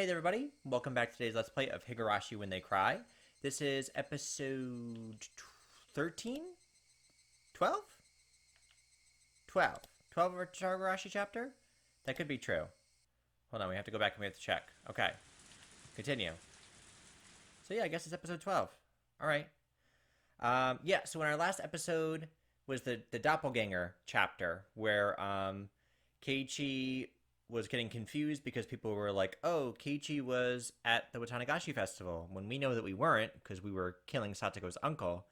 Hey there, everybody. Welcome back to today's Let's Play of Higurashi When They Cry. This is episode 13? 12? 12. 12 of our Tatarigoroshi chapter? That could be true. Hold on, we have to go back and we have to check. Okay. Continue. So yeah, I guess it's episode 12. Alright. So in our last episode was the doppelganger chapter, where Keiichi was getting confused because people were like, oh, Keiichi was at the Tatarigoroshi festival, when we know that we weren't, because we were killing Satoko's uncle.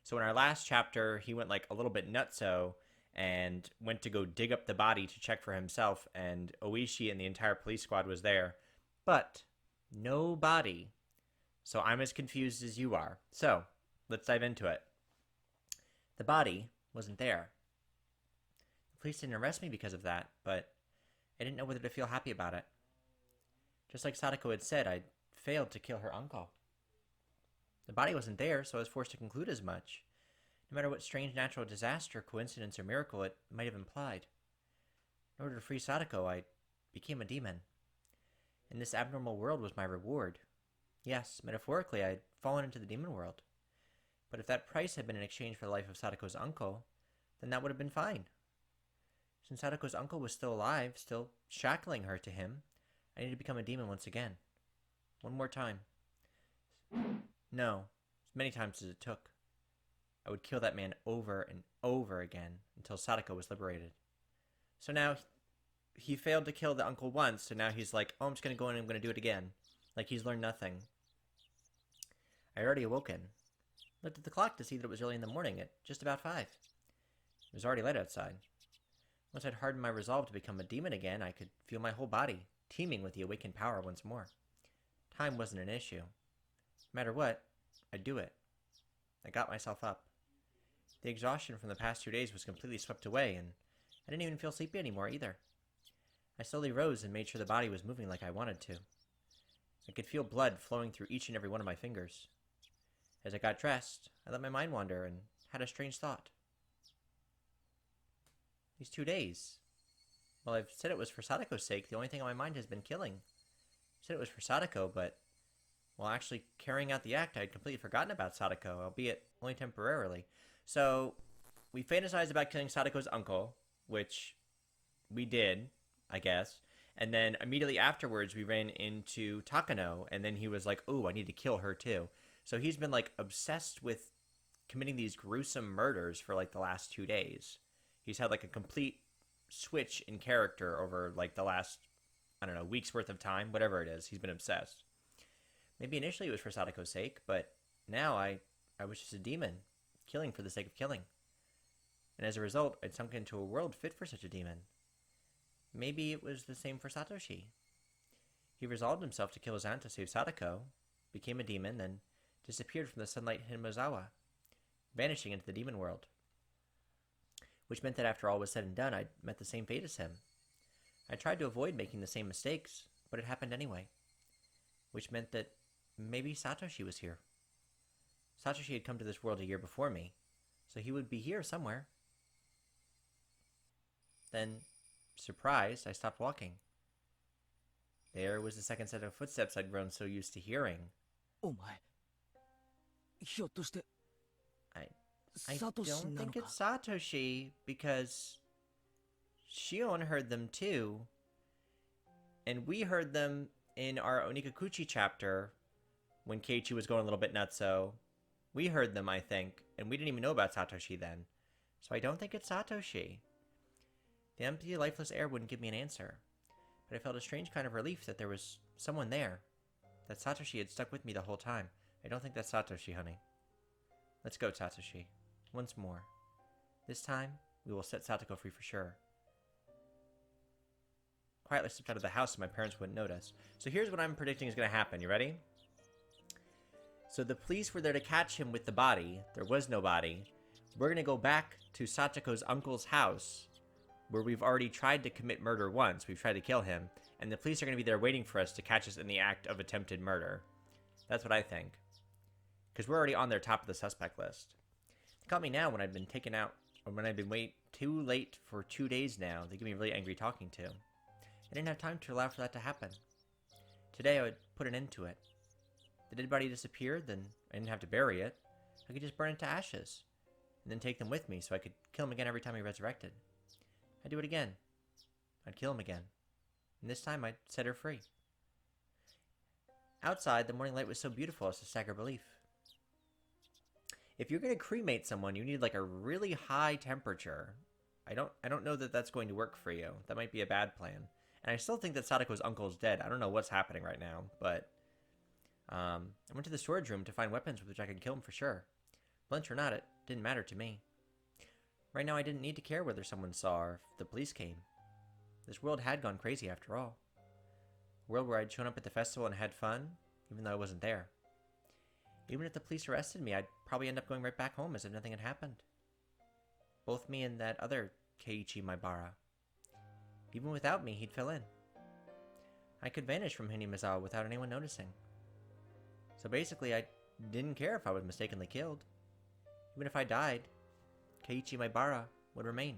So in our last chapter, he went like a little bit nutso and went to go dig up the body to check for himself, and Oishi and the entire police squad was there. But no body. So I'm as confused as you are. So let's dive into it. The body wasn't there. The police didn't arrest me because of that, but I didn't know whether to feel happy about it. Just like Sadako had said, I'd failed to kill her uncle. The body wasn't there, so I was forced to conclude as much. No matter what strange natural disaster, coincidence, or miracle it might have implied. In order to free Sadako, I became a demon. And this abnormal world was my reward. Yes, metaphorically, I'd fallen into the demon world. But if that price had been in exchange for the life of Sadako's uncle, then that would have been fine. Since Sadako's uncle was still alive, still shackling her to him, I needed to become a demon once again. One more time. No, as many times as it took. I would kill that man over and over again until Sadako was liberated. So now, he failed to kill the uncle once, so now he's like, oh, I'm just going to go in and I'm going to do it again. Like he's learned nothing. I had already awoken. Looked at the clock to see that it was early in the morning at just about 5. It was already light outside. Once I'd hardened my resolve to become a demon again, I could feel my whole body teeming with the awakened power once more. Time wasn't an issue. No matter what, I'd do it. I got myself up. The exhaustion from the past 2 days was completely swept away, and I didn't even feel sleepy anymore either. I slowly rose and made sure the body was moving like I wanted to. I could feel blood flowing through each and every one of my fingers. As I got dressed, I let my mind wander and had a strange thought. These 2 days. Well, I've said it was for Sadako's sake. The only thing on my mind has been killing. I said it was for Sadako, but while actually carrying out the act, I had completely forgotten about Sadako, albeit only temporarily. So, we fantasized about killing Sadako's uncle, which we did, I guess. And then immediately afterwards, we ran into Takano, and then he was like, oh, I need to kill her too. So he's been like obsessed with committing these gruesome murders for like the last 2 days. He's had like a complete switch in character over like the last, I don't know, week's worth of time, whatever it is. He's been obsessed. Maybe initially it was for Sadako's sake, but now I was just a demon, killing for the sake of killing. And as a result, I'd sunk into a world fit for such a demon. Maybe it was the same for Satoshi. He resolved himself to kill his aunt to save Sadako, became a demon, then disappeared from the sunlight Hinamizawa, vanishing into the demon world. Which meant that after all was said and done, I'd met the same fate as him. I tried to avoid making the same mistakes, but it happened anyway. Which meant that maybe Satoshi was here. Satoshi had come to this world a year before me, so he would be here somewhere. Then, surprised, I stopped walking. There was the second set of footsteps I'd grown so used to hearing. お前、ひょっとして、I サトシ don't なの think か it's Satoshi, because Shion heard them too. And we heard them in our Onikakuchi chapter when Keiichi was going a little bit nutso. We heard them, I think, and we didn't even know about Satoshi then. So I don't think it's Satoshi. The empty, lifeless air wouldn't give me an answer, but I felt a strange kind of relief that there was someone there, that Satoshi had stuck with me the whole time. I don't think that's Satoshi, honey. Let's go, Satoshi. Once more. This time, we will set Satoko free for sure. Quietly slipped out of the house so my parents wouldn't notice. So here's what I'm predicting is going to happen. You ready? So the police were there to catch him with the body. There was no body. We're going to go back to Satoko's uncle's house, where we've already tried to commit murder once. We've tried to kill him. And the police are going to be there waiting for us to catch us in the act of attempted murder. That's what I think. Because we're already on their top of the suspect list. They caught me now when I'd been taken out, or when I'd been too late for 2 days now. They give me really angry talking to. I didn't have time to allow for that to happen. Today I would put an end to it. If the dead body disappeared, then I didn't have to bury it. I could just burn it to ashes, and then take them with me so I could kill him again every time he resurrected. I'd do it again. I'd kill him again. And this time I'd set her free. Outside, the morning light was so beautiful as to stagger belief. If you're going to cremate someone, you need like a really high temperature. I don't know that that's going to work for you. That might be a bad plan. And I still think that Sadako's uncle is dead. I don't know what's happening right now, but I went to the storage room to find weapons with which I could kill him for sure. Blunt or not, it didn't matter to me. Right now, I didn't need to care whether someone saw or if the police came. This world had gone crazy after all. A world where I'd shown up at the festival and had fun, even though I wasn't there. Even if the police arrested me, I'd probably end up going right back home as if nothing had happened. Both me and that other Keiichi Maibara. Even without me, he'd fill in. I could vanish from Hinamizawa without anyone noticing. So basically, I didn't care if I was mistakenly killed. Even if I died, Keiichi Maibara would remain.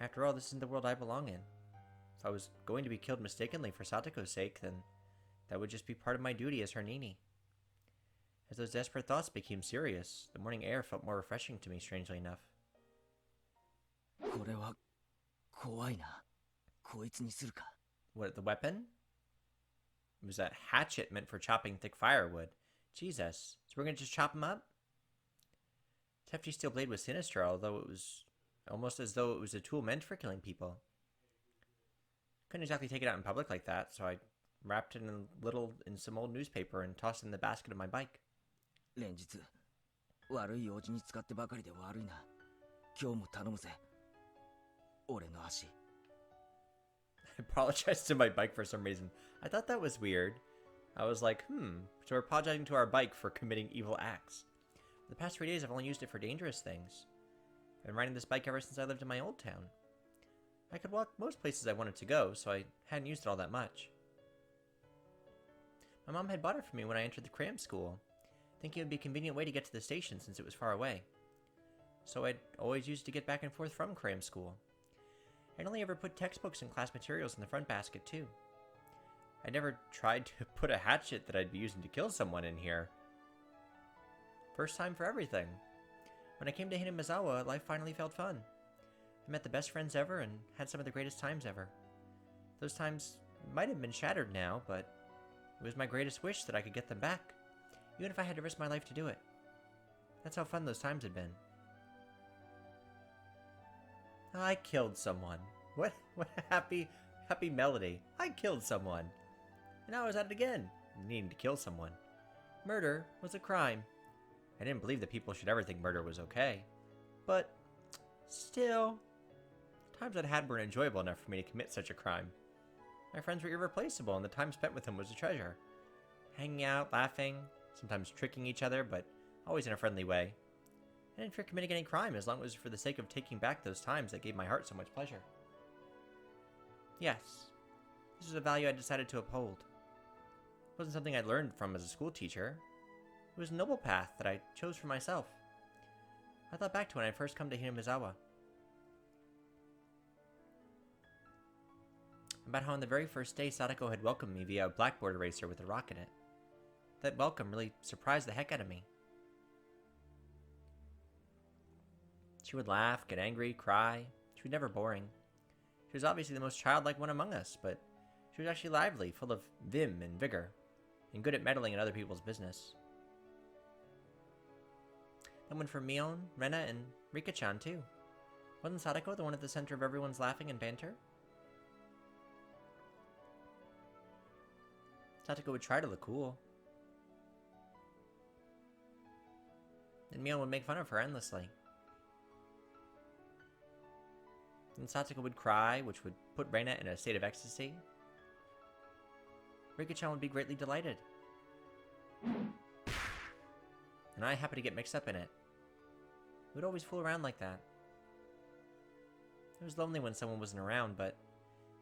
After all, this isn't the world I belong in. If I was going to be killed mistakenly for Satoko's sake, then that would just be part of my duty as her nini. As those desperate thoughts became serious, the morning air felt more refreshing to me, strangely enough. これは怖いな。こいつにするか。 What, the weapon? It was a hatchet meant for chopping thick firewood. Jesus. So we're gonna just chop him up? The hefty steel blade was sinister, although it was almost as though it was a tool meant for killing people. Couldn't exactly take it out in public like that, so I wrapped it in some old newspaper and tossed it in the basket of my bike. 連日悪い用事に使ってばかりで悪いな。今日も頼むぜ。俺の足。 I apologized to my bike for some reason. I thought that was weird. I was like, so we're apologizing to our bike for committing evil acts. The past 3 days I've only used it for dangerous things. I've been riding this bike ever since I lived in my old town. I could walk most places I wanted to go, so I hadn't used it all that much. My mom had bought it for me when I entered the cram school, thinking it would be a convenient way to get to the station since it was far away. So I'd always used it to get back and forth from cram school. I'd only ever put textbooks and class materials in the front basket, too. I never tried to put a hatchet that I'd be using to kill someone in here. First time for everything. When I came to Hinamizawa, life finally felt fun. I met the best friends ever and had some of the greatest times ever. Those times might have been shattered now, but it was my greatest wish that I could get them back, even if I had to risk my life to do it. That's how fun those times had been. I killed someone. What a happy melody. I killed someone. And now I was at it again, needing to kill someone. Murder was a crime. I didn't believe that people should ever think murder was okay. But still, the times I'd had weren't enjoyable enough for me to commit such a crime. My friends were irreplaceable, and the time spent with them was a treasure. Hanging out, laughing, sometimes tricking each other, but always in a friendly way. I didn't fear committing any crime as long as it was for the sake of taking back those times that gave my heart so much pleasure. Yes, this was a value I decided to uphold. It wasn't something I'd learned from as a school teacher. It was a noble path that I chose for myself. I thought back to when I first come to Hinamizawa. About how on the very first day Sadako had welcomed me via a blackboard eraser with a rock in it. That welcome really surprised the heck out of me. She would laugh, get angry, cry. She was never boring. She was obviously the most childlike one among us, but she was actually lively, full of vim and vigor, and good at meddling in other people's business. That went for Mion, Rena, and Rika-chan too. Wasn't Sadako the one at the center of everyone's laughing and banter? Sadako would try to look cool. And Mion would make fun of her endlessly. And Satsuko would cry, which would put Reina in a state of ecstasy. Rika-chan would be greatly delighted. And I happened to get mixed up in it. We'd always fool around like that. It was lonely when someone wasn't around, but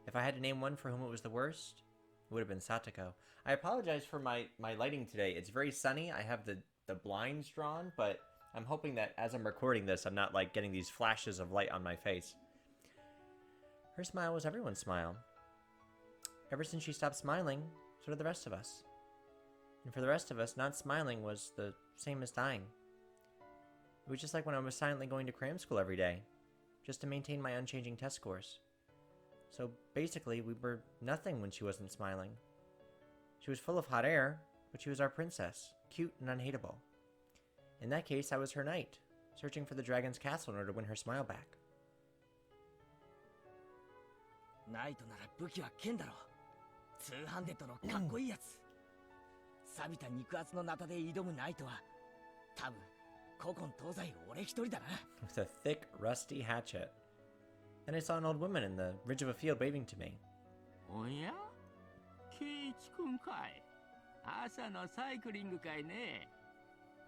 if I had to name one for whom it was the worst, it would have been Satoko. I apologize for my lighting today. It's very sunny. I have the blinds drawn, but I'm hoping that as I'm recording this, I'm not like getting these flashes of light on my face. Her smile was everyone's smile. Ever since she stopped smiling, so So did the rest of us. And for the rest of us, not smiling was the same as dying. It was just like when I was silently going to cram school every day, just to maintain my unchanging test scores. So basically, we were nothing when she wasn't smiling. She was full of hot air, but she was our princess, cute and unhateable. In that case, I was her knight, searching for the dragon's castle in order to win her smile back. ナイトなら武器は剣だろ。ツーハンデッドのかっこいいやつ。錆びた肉厚のナタで挑むナイトは、多分古今東西俺一人だな。With a thick, rusty hatchet. Then I saw an old woman in the ridge of a field waving to me. おやケイイチ君かい朝のサイクリングかいね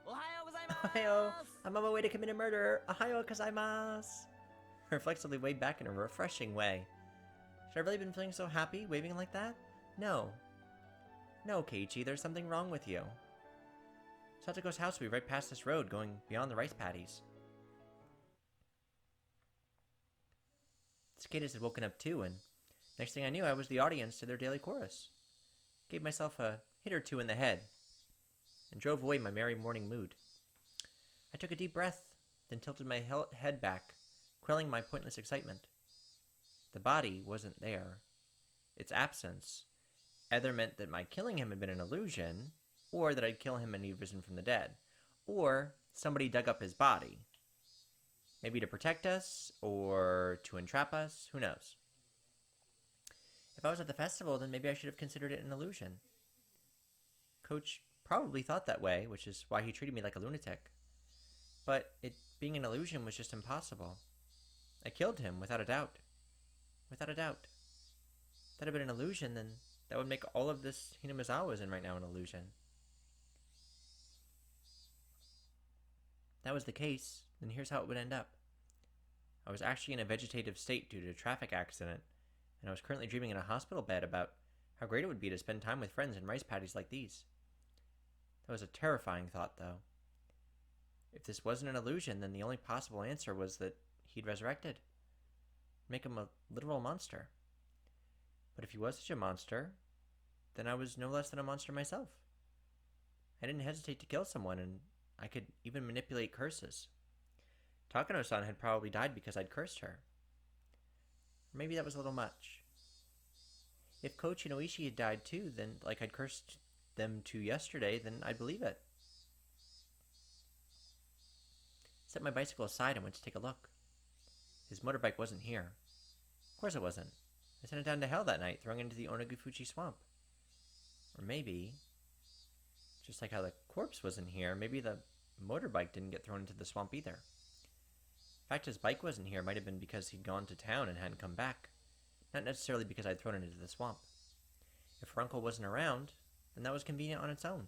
おはようございます。 Ohio! I'm on my way to commit a murder! Ohio gozaimasu! Reflexively waved back in a refreshing way. Should I really been feeling so happy, waving like that? No. No, Keiichi, there's something wrong with you. Satoko's house will be right past this road, going beyond the rice paddies. The cicadas had woken up too, and next thing I knew, I was the audience to their daily chorus. Gave myself a hit or two in the head, and drove away my merry morning mood. I took a deep breath, then tilted my head back, quelling my pointless excitement. The body wasn't there. Its absence either meant that my killing him had been an illusion, or that I'd kill him and he'd risen from the dead, or somebody dug up his body. Maybe to protect us, or to entrap us, who knows. If I was at the festival, then maybe I should have considered it an illusion. Coach probably thought that way, which is why he treated me like a lunatic. But it being an illusion was just impossible. I killed him, without a doubt. Without a doubt. If that had been an illusion, then that would make all of this Hinamizawa was in right now an illusion. If that was the case, then here's how it would end up. I was actually in a vegetative state due to a traffic accident, and I was currently dreaming in a hospital bed about how great it would be to spend time with friends in rice paddies like these. That was a terrifying thought, though. If this wasn't an illusion, then the only possible answer was that he'd resurrected. Make him a literal monster. But if he was such a monster, then I was no less than a monster myself. I didn't hesitate to kill someone, and I could even manipulate curses. Takano-san had probably died because I'd cursed her. Or maybe that was a little much. If Coach and Oishi had died too, then like I'd cursed them to yesterday, then I'd believe it. Set my bicycle aside and went to take a look. His motorbike wasn't here. Of course it wasn't. I sent it down to hell that night, throwing it into the Onogufuchi swamp. Or maybe, just like how the corpse wasn't here, maybe the motorbike didn't get thrown into the swamp either. The fact his bike wasn't here might have been because he'd gone to town and hadn't come back, not necessarily because I'd thrown it into the swamp. If her uncle wasn't around, then that was convenient on its own.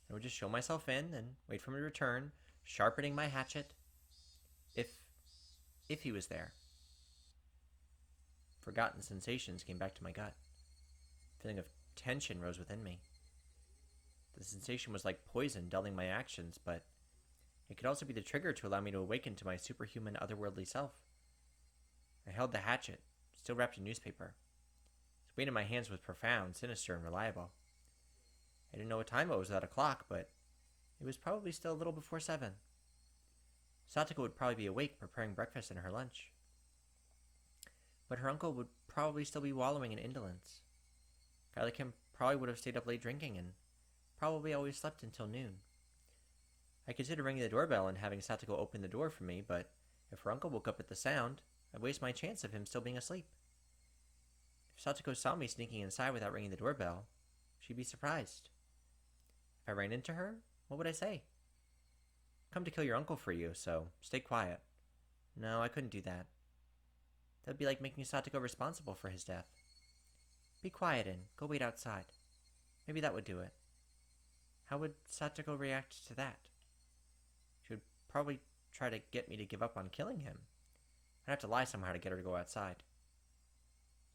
I would just show myself in and wait for him to return, sharpening my hatchet, if he was there. Forgotten sensations came back to my gut. A feeling of tension rose within me. The sensation was like poison dulling my actions, but it could also be the trigger to allow me to awaken to my superhuman otherworldly self. I held the hatchet, still wrapped in newspaper. Its weight in my hands was profound, sinister, and reliable. I didn't know what time it was without a clock, but it was probably still a little before 7. Satoko would probably be awake preparing breakfast and her lunch. But her uncle would probably still be wallowing in indolence. A guy like him probably would have stayed up late drinking and probably always slept until noon. I considered ringing the doorbell and having Satoko open the door for me, but if her uncle woke up at the sound, I'd waste my chance of him still being asleep. If Satoko saw me sneaking inside without ringing the doorbell, she'd be surprised. If I ran into her, what would I say? Come to kill your uncle for you, so stay quiet. No, I couldn't do that. That would be like making Satoko responsible for his death. Be quiet and go wait outside. Maybe that would do it. How would Satoko react to that? She would probably try to get me to give up on killing him. I'd have to lie somehow to get her to go outside.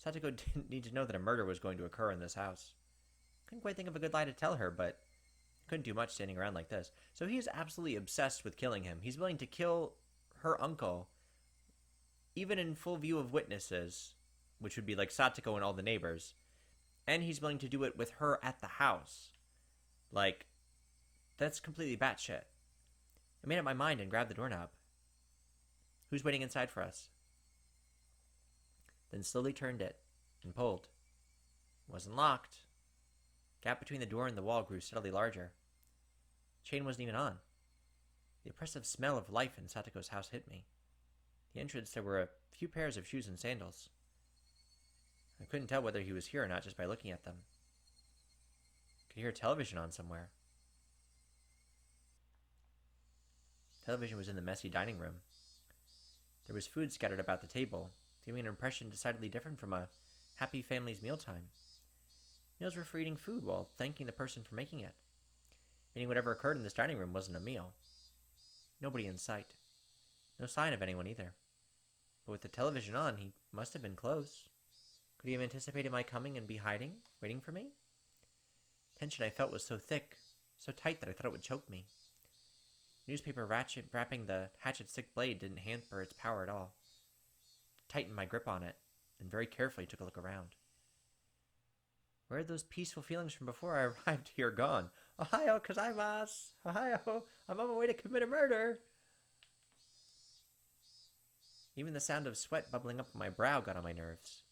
Satoko didn't need to know that a murder was going to occur in this house. Couldn't quite think of a good lie to tell her, but couldn't do much standing around like this. So he is absolutely obsessed with killing him. He's willing to kill her uncle, even in full view of witnesses, which would be like Satoko and all the neighbors, And he's willing to do it with her at the house. Like, that's completely batshit. I made up my mind and grabbed the doorknob. Who's waiting inside for us? Then slowly turned it and pulled. It wasn't locked. The gap between the door and the wall grew steadily larger. The chain wasn't even on. The oppressive smell of life in Satoko's house hit me. At the entrance there were a few pairs of shoes and sandals. I couldn't tell whether he was here or not just by looking at them. I could hear a television on somewhere. Television was in the messy dining room. There was food scattered about the table, giving an impression decidedly different from a happy family's mealtime. Meals were for eating food while thanking the person for making it. Meaning whatever occurred in this dining room wasn't a meal. Nobody in sight. No sign of anyone either. But with the television on, he must have been close. Could he have anticipated my coming and be hiding, waiting for me? The tension I felt was so thick, so tight that I thought it would choke me. Newspaper wrapping the hatchet's thick blade didn't hamper its power at all. I tightened my grip on it, and very carefully took a look around. Where had those peaceful feelings from before I arrived here gone? Ohio gozaimasu! Ohio! I'm on my way to commit a murder! Even the sound of sweat bubbling up on my brow got on my nerves.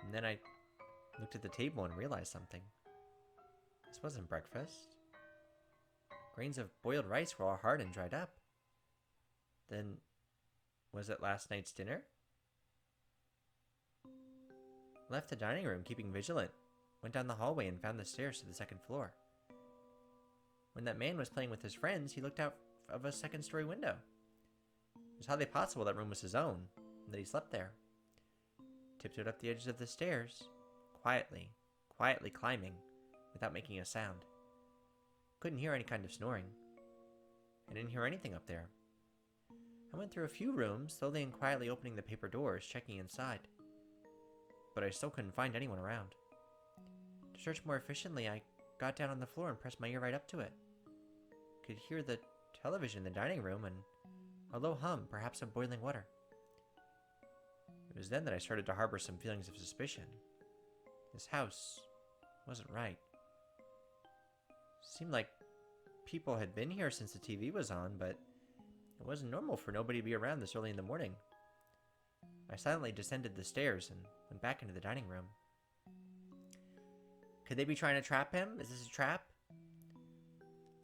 And then I looked at the table and realized something. This wasn't breakfast. Grains of boiled rice were all hard and dried up. Then, was it last night's dinner? I left the dining room, keeping vigilant, went down the hallway and found the stairs to the second floor. When that man was playing with his friends, he looked out of a second-story window. It was hardly possible that room was his own, and that he slept there. Tiptoed up the edges of the stairs, quietly climbing, without making a sound. Couldn't hear any kind of snoring. I didn't hear anything up there. I went through a few rooms, slowly and quietly opening the paper doors, checking inside. But I still couldn't find anyone around. To search more efficiently, I got down on the floor and pressed my ear right up to it. Could hear the television in the dining room and a low hum, perhaps of boiling water. It was then that I started to harbor some feelings of suspicion. This house wasn't right. Seemed like people had been here since the TV was on, but it wasn't normal for nobody to be around this early in the morning. I silently descended the stairs and went back into the dining room. Could they be trying to trap him? Is this a trap?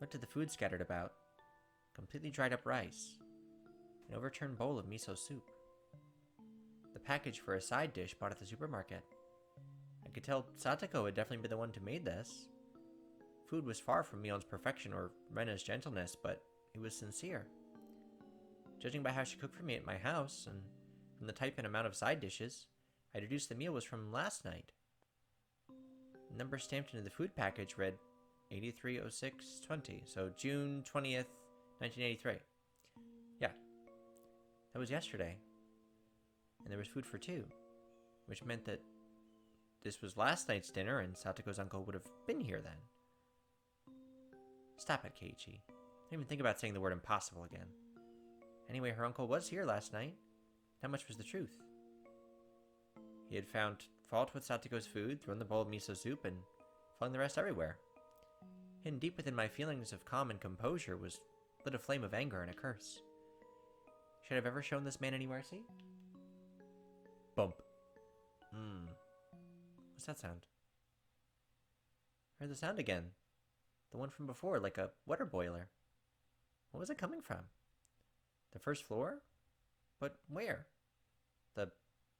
Looked at the food scattered about. Completely dried up rice. An overturned bowl of miso soup. The package for a side dish bought at the supermarket. I could tell Satoko had definitely been the one who made this. Food was far from Mion's perfection or Rena's gentleness, but it was sincere. Judging by how she cooked for me at my house, and from the type and amount of side dishes, I deduced the meal was from last night. The number stamped into the food package read 830620, so June 20th, 1983. Yeah, that was yesterday. And there was food for two, which meant that this was last night's dinner and Satoko's uncle would have been here then. Stop it, Keiichi. Don't even think about saying the word impossible again. Anyway, her uncle was here last night. That much was the truth. He had found fault with Satoko's food, thrown the bowl of miso soup, and flung the rest everywhere. Hidden deep within my feelings of calm and composure was lit a flame of anger and a curse. Should I have ever shown this man any mercy? Bump. What's that sound? I heard the sound again. The one from before, like a water boiler. What was it coming from? The first floor? But where? The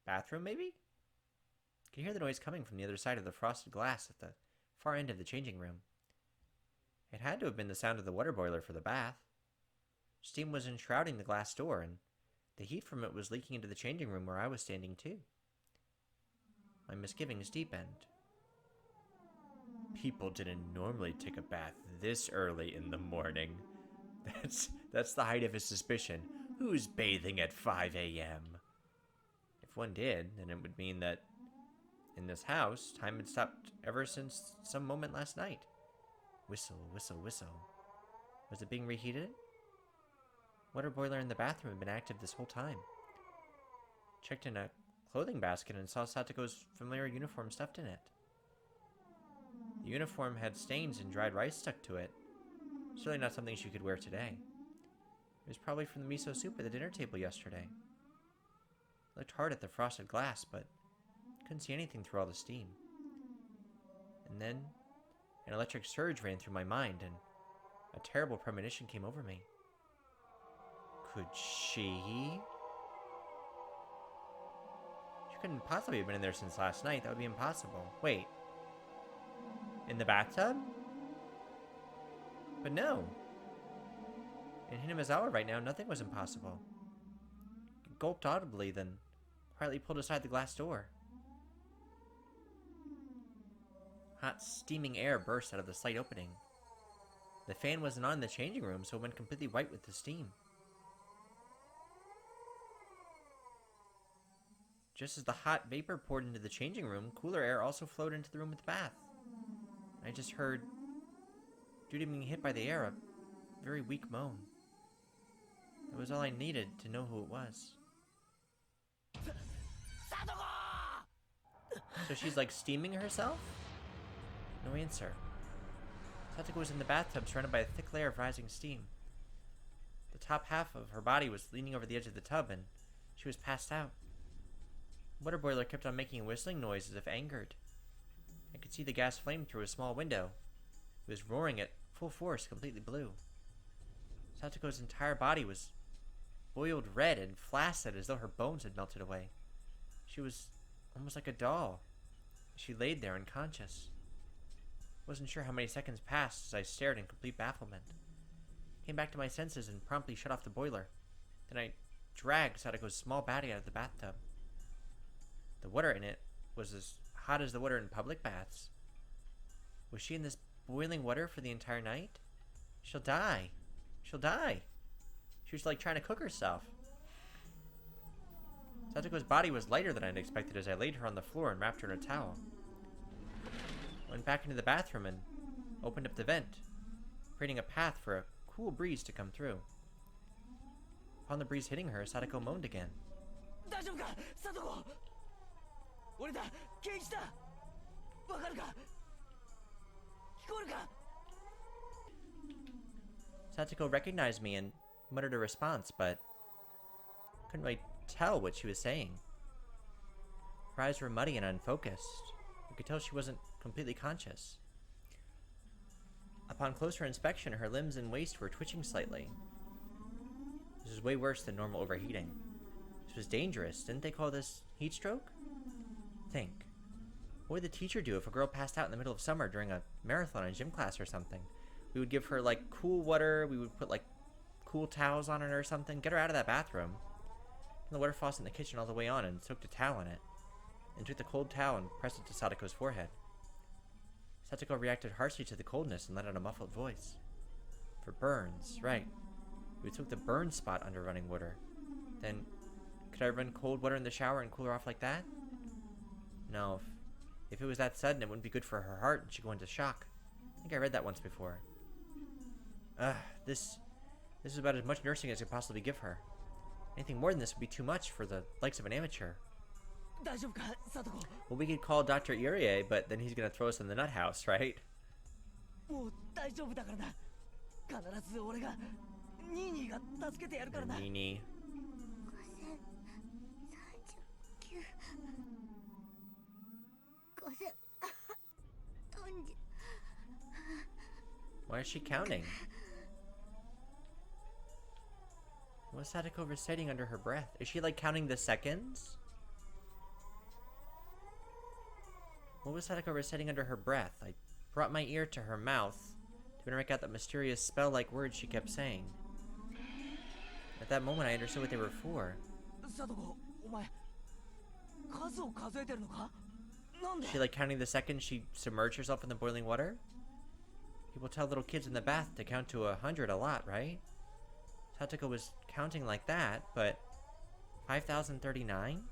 bathroom, maybe? I could hear the noise coming from the other side of the frosted glass at the far end of the changing room. It had to have been the sound of the water boiler for the bath. Steam was enshrouding the glass door, and the heat from it was leaking into the changing room where I was standing too. My misgivings deepened. People didn't normally take a bath this early in the morning. That's the height of his suspicion. Who's bathing at 5 a.m.? If one did, then it would mean that in this house, time had stopped ever since some moment last night. Whistle, whistle, whistle. Was it being reheated? Water boiler in the bathroom had been active this whole time. Checked in a clothing basket and saw Satoko's familiar uniform stuffed in it. The uniform had stains and dried rice stuck to it. Certainly not something she could wear today. It was probably from the miso soup at the dinner table yesterday. I looked hard at the frosted glass, but couldn't see anything through all the steam. And then, an electric surge ran through my mind, and a terrible premonition came over me. Could she? She couldn't possibly have been in there since last night. That would be impossible. Wait. In the bathtub? But no. In Hinamizawa right now, nothing was impossible. He gulped audibly, then quietly pulled aside the glass door. Hot, steaming air burst out of the slight opening. The fan wasn't on in the changing room, so it went completely white with the steam. Just as the hot vapor poured into the changing room, cooler air also flowed into the room with the bath. I just heard, due to being hit by the air, a very weak moan. That was all I needed to know who it was. So she's like steaming herself? No answer. Satoko was in the bathtub surrounded by a thick layer of rising steam. The top half of her body was leaning over the edge of the tub and she was passed out. The water boiler kept on making a whistling noise as if angered. I could see the gas flame through a small window. It was roaring at full force, completely blue. Satoko's entire body was boiled red and flaccid as though her bones had melted away. She was almost like a doll. She laid there unconscious. Wasn't sure how many seconds passed as I stared in complete bafflement. Came back to my senses and promptly shut off the boiler. Then I dragged Satoko's small body out of the bathtub. The water in it was as hot as the water in public baths. Was she in this boiling water for the entire night? She'll die. She'll die. She was like trying to cook herself. Satoko's body was lighter than I'd expected as I laid her on the floor and wrapped her in a towel. Went back into the bathroom and opened up the vent, creating a path for a cool breeze to come through. Upon the breeze hitting her, Satoko moaned again. Satoko recognized me and muttered a response, but couldn't really tell what she was saying. Her eyes were muddy and unfocused. You could tell she wasn't completely conscious. Upon closer inspection, her limbs and waist were twitching slightly. This was way worse than normal overheating. This was dangerous. Didn't they call this heat stroke? Think. What would the teacher do if a girl passed out in the middle of summer during a marathon in gym class or something? We would give her, like, cool water. We would put, like, cool towels on her or something. Get her out of that bathroom. And the water faucet in the kitchen all the way on and soaked a towel in it. And took the cold towel and pressed it to Satoko's forehead. Satoko reacted harshly to the coldness and let out a muffled voice. For burns, right. We took the burn spot under running water. Then, could I run cold water in the shower and cool her off like that? No, if it was that sudden, it wouldn't be good for her heart and she'd go into shock. I think I read that once before. This is about as much nursing as I could possibly give her. Anything more than this would be too much for the likes of an amateur. Well, we could call Dr. Irie, but then he's gonna throw us in the nut house, right? Nini. Why is she counting? What's Satoko reciting under her breath? Is she like counting the seconds? What was Satoko reciting under her breath? I brought my ear to her mouth to make out that mysterious spell-like words she kept saying. At that moment, I understood what they were for. Is she like counting the seconds she submerged herself in the boiling water? People tell little kids in the bath to count to 100 a lot, right? Satoko was counting like that, but 5,039?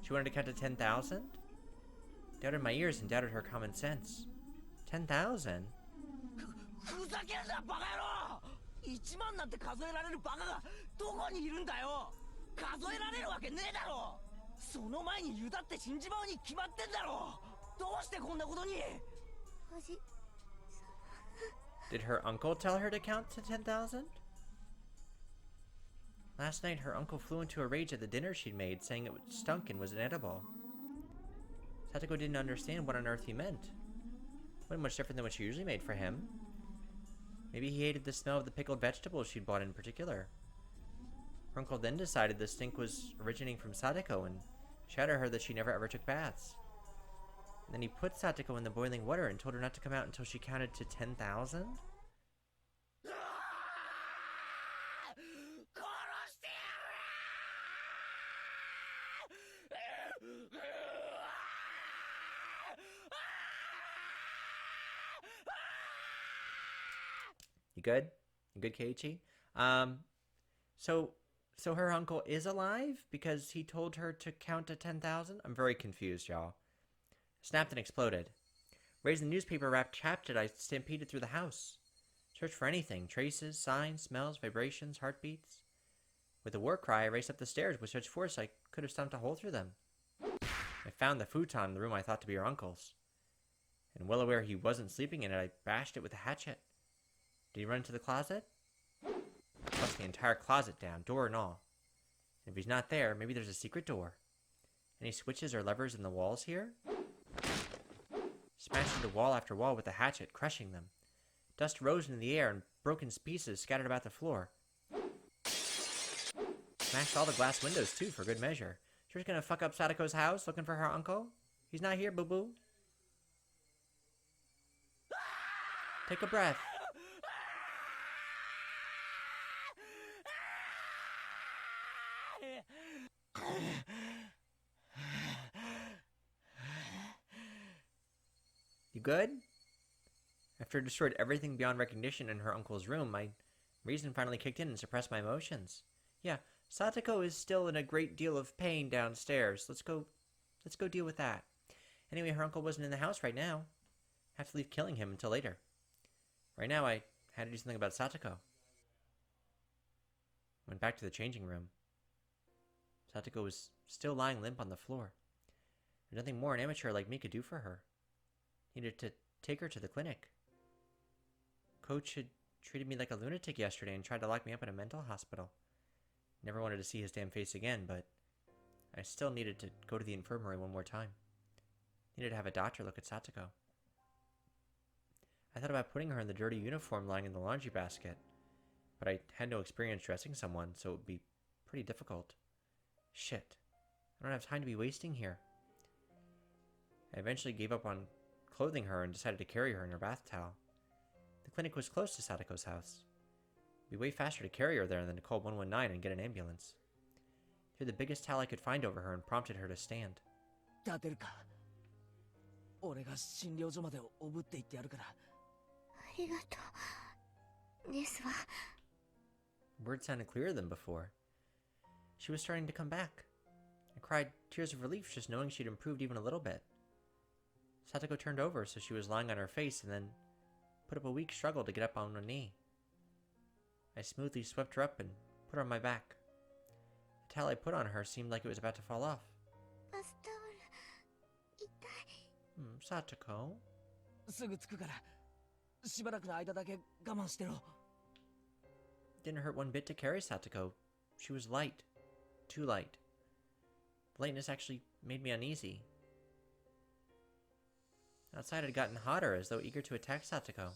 She wanted to count to 10,000? Doubted my ears and doubted her common sense. 10,000? ふざけんなバカ野郎。1万なんて数えられるバカがどこにいるんだよ。数えられるわけねえだろ。その前にユダって死んじまうに決まってんだろ。どうしてこんなことに。 Did her uncle tell her to count to 10,000? Last night, her uncle flew into a rage at the dinner she'd made, saying it stunk and was inedible. Satoko didn't understand what on earth he meant. Wasn't much different than what she usually made for him. Maybe he hated the smell of the pickled vegetables she'd bought in particular. Her uncle then decided the stink was originating from Satoko and shouted at her that she never ever took baths. And then he put Satoko in the boiling water and told her not to come out until she counted to 10,000? You good? You good, Keiichi? So her uncle is alive because he told her to count to 10,000? I'm very confused, y'all. Snapped and exploded. Raised in newspaper wrapped chapted, I stampeded through the house. Searched for anything. Traces, signs, smells, vibrations, heartbeats. With a war cry, I raced up the stairs with such force I could have stomped a hole through them. I found the futon in the room I thought to be her uncle's. And well aware he wasn't sleeping in it, I bashed it with a hatchet. Did he run into the closet? Bust the entire closet down, door and all. And if he's not there, maybe there's a secret door. Any switches or levers in the walls here? Smashed into wall after wall with a hatchet, crushing them. Dust rose into the air and broken pieces scattered about the floor. Smashed all the glass windows too, for good measure. Sure gonna fuck up Sadako's house looking for her uncle? He's not here, boo-boo. Take a breath. You good? After I destroyed everything beyond recognition in her uncle's room, my reason finally kicked in and suppressed my emotions. Yeah, Satoko is still in a great deal of pain downstairs. Let's go deal with that. Anyway, her uncle wasn't in the house right now. I have to leave killing him until later. Right now, I had to do something about Satoko. Went back to the changing room. Satoko was still lying limp on the floor. There's nothing more an amateur like me could do for her. Needed to take her to the clinic. Coach had treated me like a lunatic yesterday and tried to lock me up in a mental hospital. Never wanted to see his damn face again, but I still needed to go to the infirmary one more time. Needed to have a doctor look at Satoko. I thought about putting her in the dirty uniform lying in the laundry basket, but I had no experience dressing someone, so it would be pretty difficult. Shit. I don't have time to be wasting here. I eventually gave up on clothing her and decided to carry her in her bath towel. The clinic was close to Sadako's house. It'd be way faster to carry her there than to call 119 and get an ambulance. Threw the biggest towel I could find over her and prompted her to stand. 立てるか。俺が診療所までおぶって行ってやるから。ありがとう。ですわ。Words sounded clearer than before. She was starting to come back. I cried tears of relief just knowing she'd improved even a little bit. Satoko turned over so she was lying on her face and then put up a weak struggle to get up on one knee. I smoothly swept her up and put her on my back. The towel I put on her seemed like it was about to fall off. Satoko? すぐ着くから。しばらくの間だけ我慢してろ。Didn't hurt one bit to carry Satoko. She was light. Too light. The lightness actually made me uneasy. Outside had gotten hotter, as though eager to attack Satoko.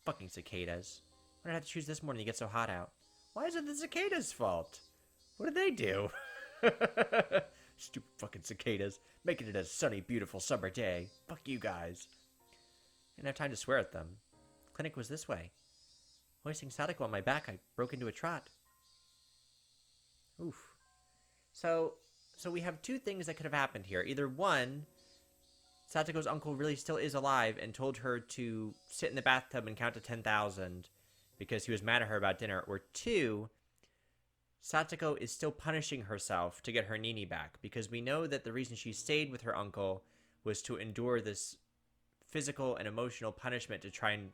Fucking cicadas. Why did I have to choose this morning to get so hot out? Why is it the cicadas' fault? What did they do? Stupid fucking cicadas. Making it a sunny, beautiful summer day. Fuck you guys. Didn't have time to swear at them. Clinic was this way. Hoisting Satoko on my back, I broke into a trot. Oof. So we have two things that could have happened here. Either one, Satoko's uncle really still is alive and told her to sit in the bathtub and count to 10,000 because he was mad at her about dinner. Or two, Satoko is still punishing herself to get her Nini back because we know that the reason she stayed with her uncle was to endure this physical and emotional punishment to try and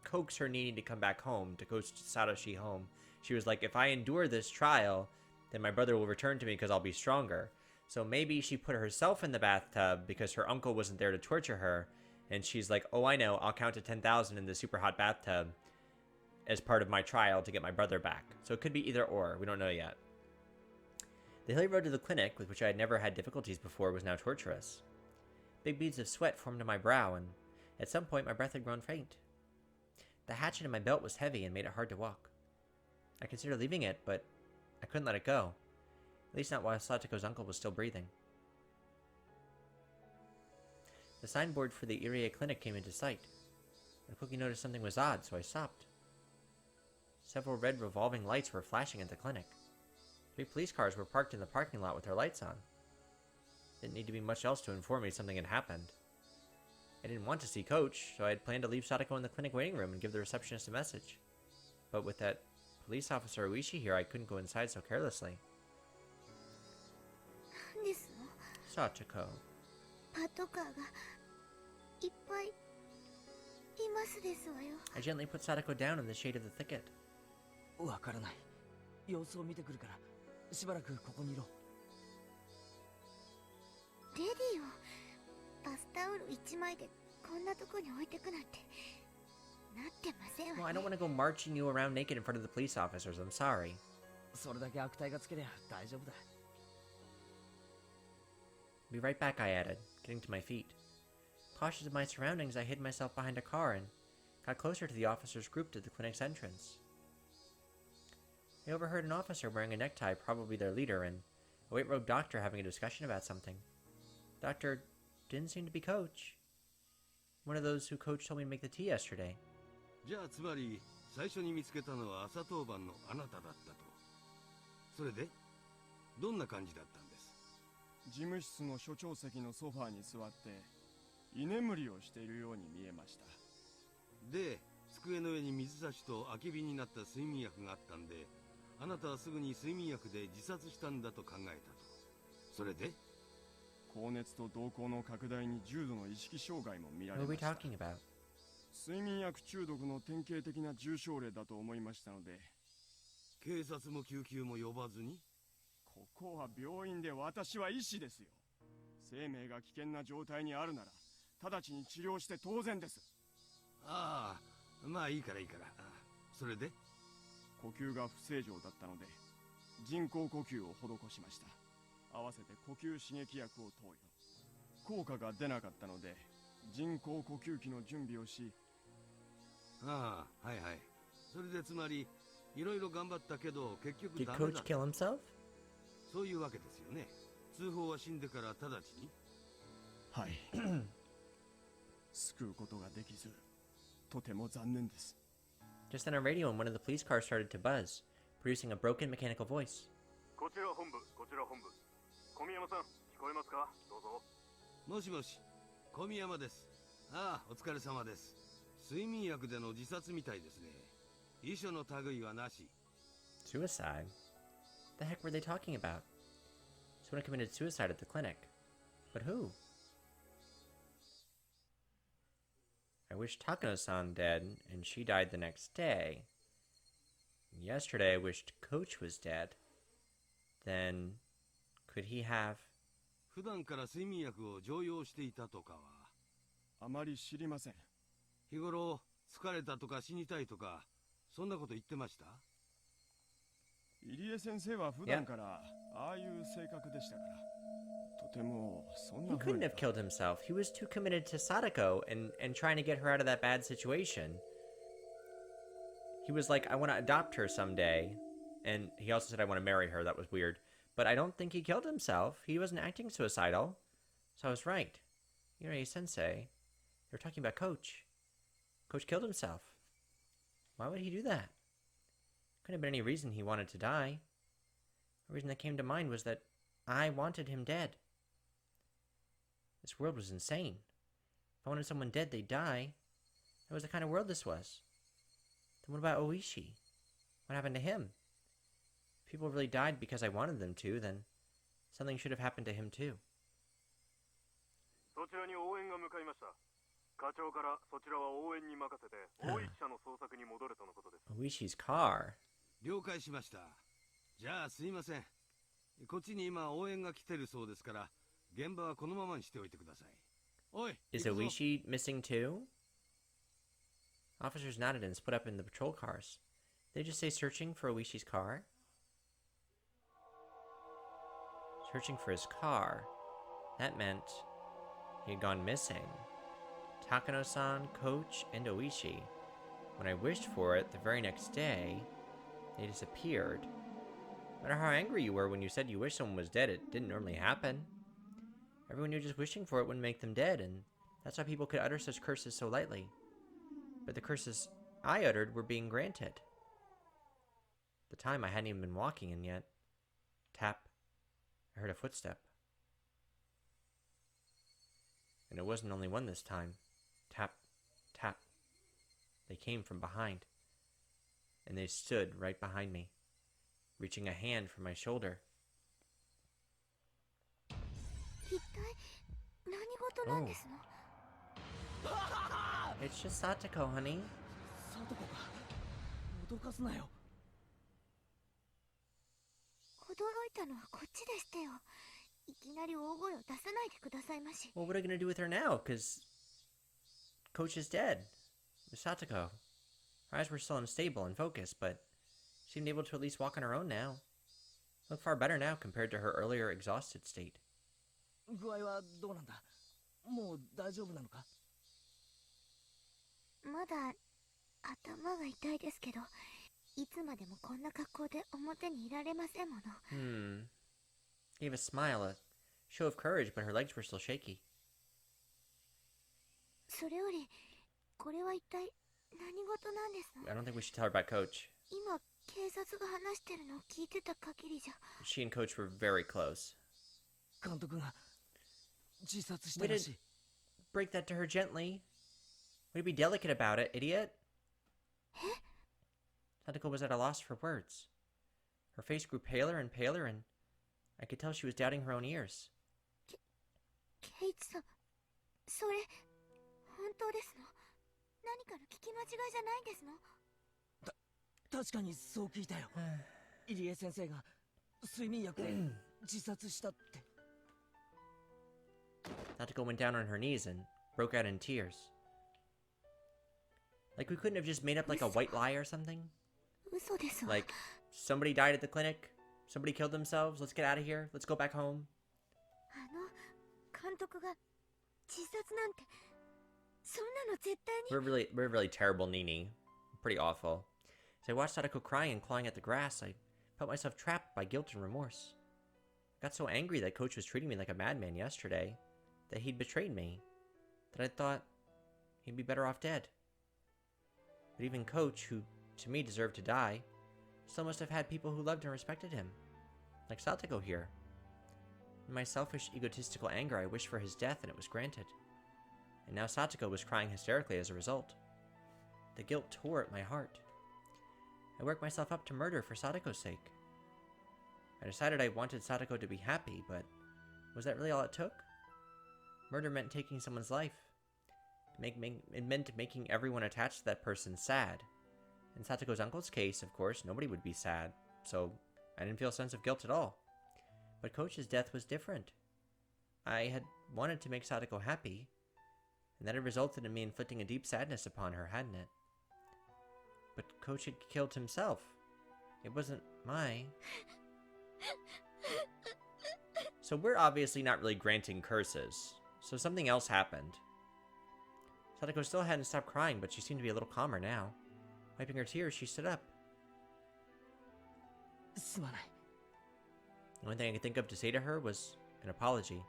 coax her needing to come back home, to coax Satoshi home. She was like, if I endure this trial, then my brother will return to me because I'll be stronger. So maybe she put herself in the bathtub because her uncle wasn't there to torture her, and she's like, oh, I know, I'll count to 10,000 in the super hot bathtub as part of my trial to get my brother back. So it could be either or. We don't know yet. The hilly road to the clinic, with which I had never had difficulties before, was now tortuous. Big beads of sweat formed on my brow, and at some point my breath had grown faint. The hatchet in my belt was heavy and made it hard to walk. I considered leaving it, but I couldn't let it go. At least not while Satoko's uncle was still breathing. The signboard for the Irie clinic came into sight. I quickly noticed something was odd, so I stopped. Several red revolving lights were flashing at the clinic. 3 police cars were parked in the parking lot with their lights on. Didn't need to be much else to inform me something had happened. I didn't want to see Coach, so I had planned to leave Sadako in the clinic waiting room and give the receptionist a message. But with that police officer Oishi here, I couldn't go inside so carelessly. Satoko. I gently put Sadako down in the shade of the thicket. わからない。様子を見てくるから、しばらくここにいろ。レディをバスタオル1枚でこんなとこに置いてくなんてなってませんわね。Well, I don't want to go marching you around naked in front of the police officers. I'm sorry. それだけ悪態がつけりゃ大丈夫だ。Be right back, I added, getting to my feet. Cautious of my surroundings, I hid myself behind a car and got closer to the officers grouped at the clinic's entrance. I overheard an officer wearing a necktie, probably their leader, and a white-robed doctor having a discussion about something. Doctor didn't seem to be Coach. One of those who Coach told me to make the tea yesterday. じゃあつまり最初に見つけたのは朝当番のあなただったと。それでどんな感じだったんです？事務室の所長席のソファーに座って居眠りをしているように見えました。で、机の上に水差しと空き瓶になった睡眠薬があったんで、あなたはすぐに睡眠薬で自殺したんだと考えたと。それで高熱と瞳孔の拡大に重度の意識障害も見られ What ま are we した。 talking about? 睡眠薬中毒の典型的な重症例だと思いましたので。警察も救急も呼ばずに？ここは病院で私は医師ですよ。生命が危険な状態にあるなら直ちに治療して当然です。ああ、まあいいからいいから。それで呼吸が不正常だったので人工呼吸を施しました。合わせて呼吸刺激薬を投与。効果が出なかったので人工呼吸器の準備をし。ああ、はいはい。それでつまりいろいろ頑張ったけど結局 Did ダメ Coach だ。 kill himself? そういうわけですよね。通報は死んでから直ちに。はい。救うことができずとても残念です。 Just then a radio in one of the police cars started to buzz, producing a broken mechanical voice. こちら本部、こちら本部。小宮山さん、聞こえますか？どうぞ。もしもし、小宮山です。ああ、お疲れ様です。睡眠薬での自殺みたいですね。遺書の類はなし。 Suicide? The heck were they talking about? Someone committed suicide at the clinic. But who? I wish Takano-san dead, and she died the next day. Yesterday I wished Coach was dead. Then, could he have... 普段から睡眠薬を常用していたとかは？あまり知りません。日頃疲れたとか死にたいとかそんなこと言ってました？入江先生は普段からああいう性格でしたから、とてもそんな He 風 couldn't に have killed himself. He was too committed to Sadako and trying to get her out of that bad situation. He was like, I want to adopt her someday. And he also said, I want to marry her. That was weird. But I don't think he killed himself. He wasn't acting suicidal. So I was right. Irie-sensei, they were talking about Coach. Coach killed himself. Why would he do that? Couldn't have been any reason he wanted to die. The reason that came to mind was that I wanted him dead. This world was insane. If I wanted someone dead, they'd die. That was the kind of world this was. Then what about Oishi? What happened to him? If people really died because I wanted them to, then something should have happened to him too. そちらに応援が向かいました。課長からそちらは応援に任せて大石社の捜索に戻れとのことです。 Oishi's car. 了解しました。じゃあすいません。こっちに今応援が来てるそうですから、現場はこのままにしておいてください。おい、 Is 行くぞ。 Oishi missing too? Officers nodded and split up in the patrol cars. They just say searching for Oishi's car? Searching for his car. That meant he had gone missing. Takano-san, Coach, and Oishi. When I wished for it the very next day, they disappeared. No matter how angry you were when you said you wished someone was dead, it didn't normally happen. Everyone knew just wishing for it wouldn't make them dead, and that's why people could utter such curses so lightly. But the curses I uttered were being granted. At the time, I hadn't even been walking in yet. Tap. I heard a footstep. And it wasn't only one this time. Tap, tap. They came from behind. And they stood right behind me, reaching a hand for my shoulder. 一体何事なんですの？ It's just Satoko, honey. サトコか。脅かすなよ。驚いたのはこっちでしてよ。いきなり大声を出さないでくださいまし。 Well, what are we gonna do with her now? Because Coach is dead. Satoko. Her eyes were still unstable and focused, but she seemed able to at least walk on her own now. Looked far better now compared to her earlier exhausted state. 具合はどうなんだ？もう大丈夫なのか？まだ頭が痛いですけど、いつまでもこんな格好で表にいられませんもの。Gave a smile, a show of courage, but her legs were still shaky. それより、これは一体何事なんですの？ I don't think we should tell her about Coach. 今、警察が話してるのを聞いてた限りじゃ。She and Coach were very close. 監督が自殺したらしい。 Break that to her gently. Way to be delicate about it, idiot. Satoko was at a loss for words. Her face grew paler and paler, and I could tell she was doubting her own ears. ケイチさん、それ、本当ですの？何かの聞き間違いじゃないんですの？確かにそう聞いたよ。入江先生が睡眠薬で自殺したって。 Satoko went down on her knees and broke out in tears. Like we couldn't have just made up like a white lie or something? 嘘ですわ。 Like, somebody died at the clinic, somebody killed themselves, let's get out of here, let's go back home. 監督が自殺なんて、そんなの絶対に。 We're really terrible, Nini. Pretty awful. As I watched Sadako crying and clawing at the grass, I felt myself trapped by guilt and remorse. I got so angry that Coach was treating me like a madman yesterday, that he'd betrayed me, that I thought he'd be better off dead. But even Coach, who to me deserved to die, still must have had people who loved and respected him, like Satoko here. In my selfish, egotistical anger, I wished for his death and it was granted. And now Satoko was crying hysterically as a result. The guilt tore at my heart. I worked myself up to murder for Satoko's sake. I decided I wanted Satoko to be happy, but was that really all it took? Murder meant taking someone's life. It meant making everyone attached to that person sad. In Satoko's uncle's case, of course, nobody would be sad, so I didn't feel a sense of guilt at all. But Coach's death was different. I had wanted to make Satoko happy, and that had resulted in me inflicting a deep sadness upon her, hadn't it? But Coach had killed himself. It wasn't my... So we're obviously not really granting curses, so something else happened. Satoko still hadn't stopped crying, but she seemed to be a little calmer now. Wiping her tears, she stood up. すまない。 The only thing I could think of to say to her was an apology.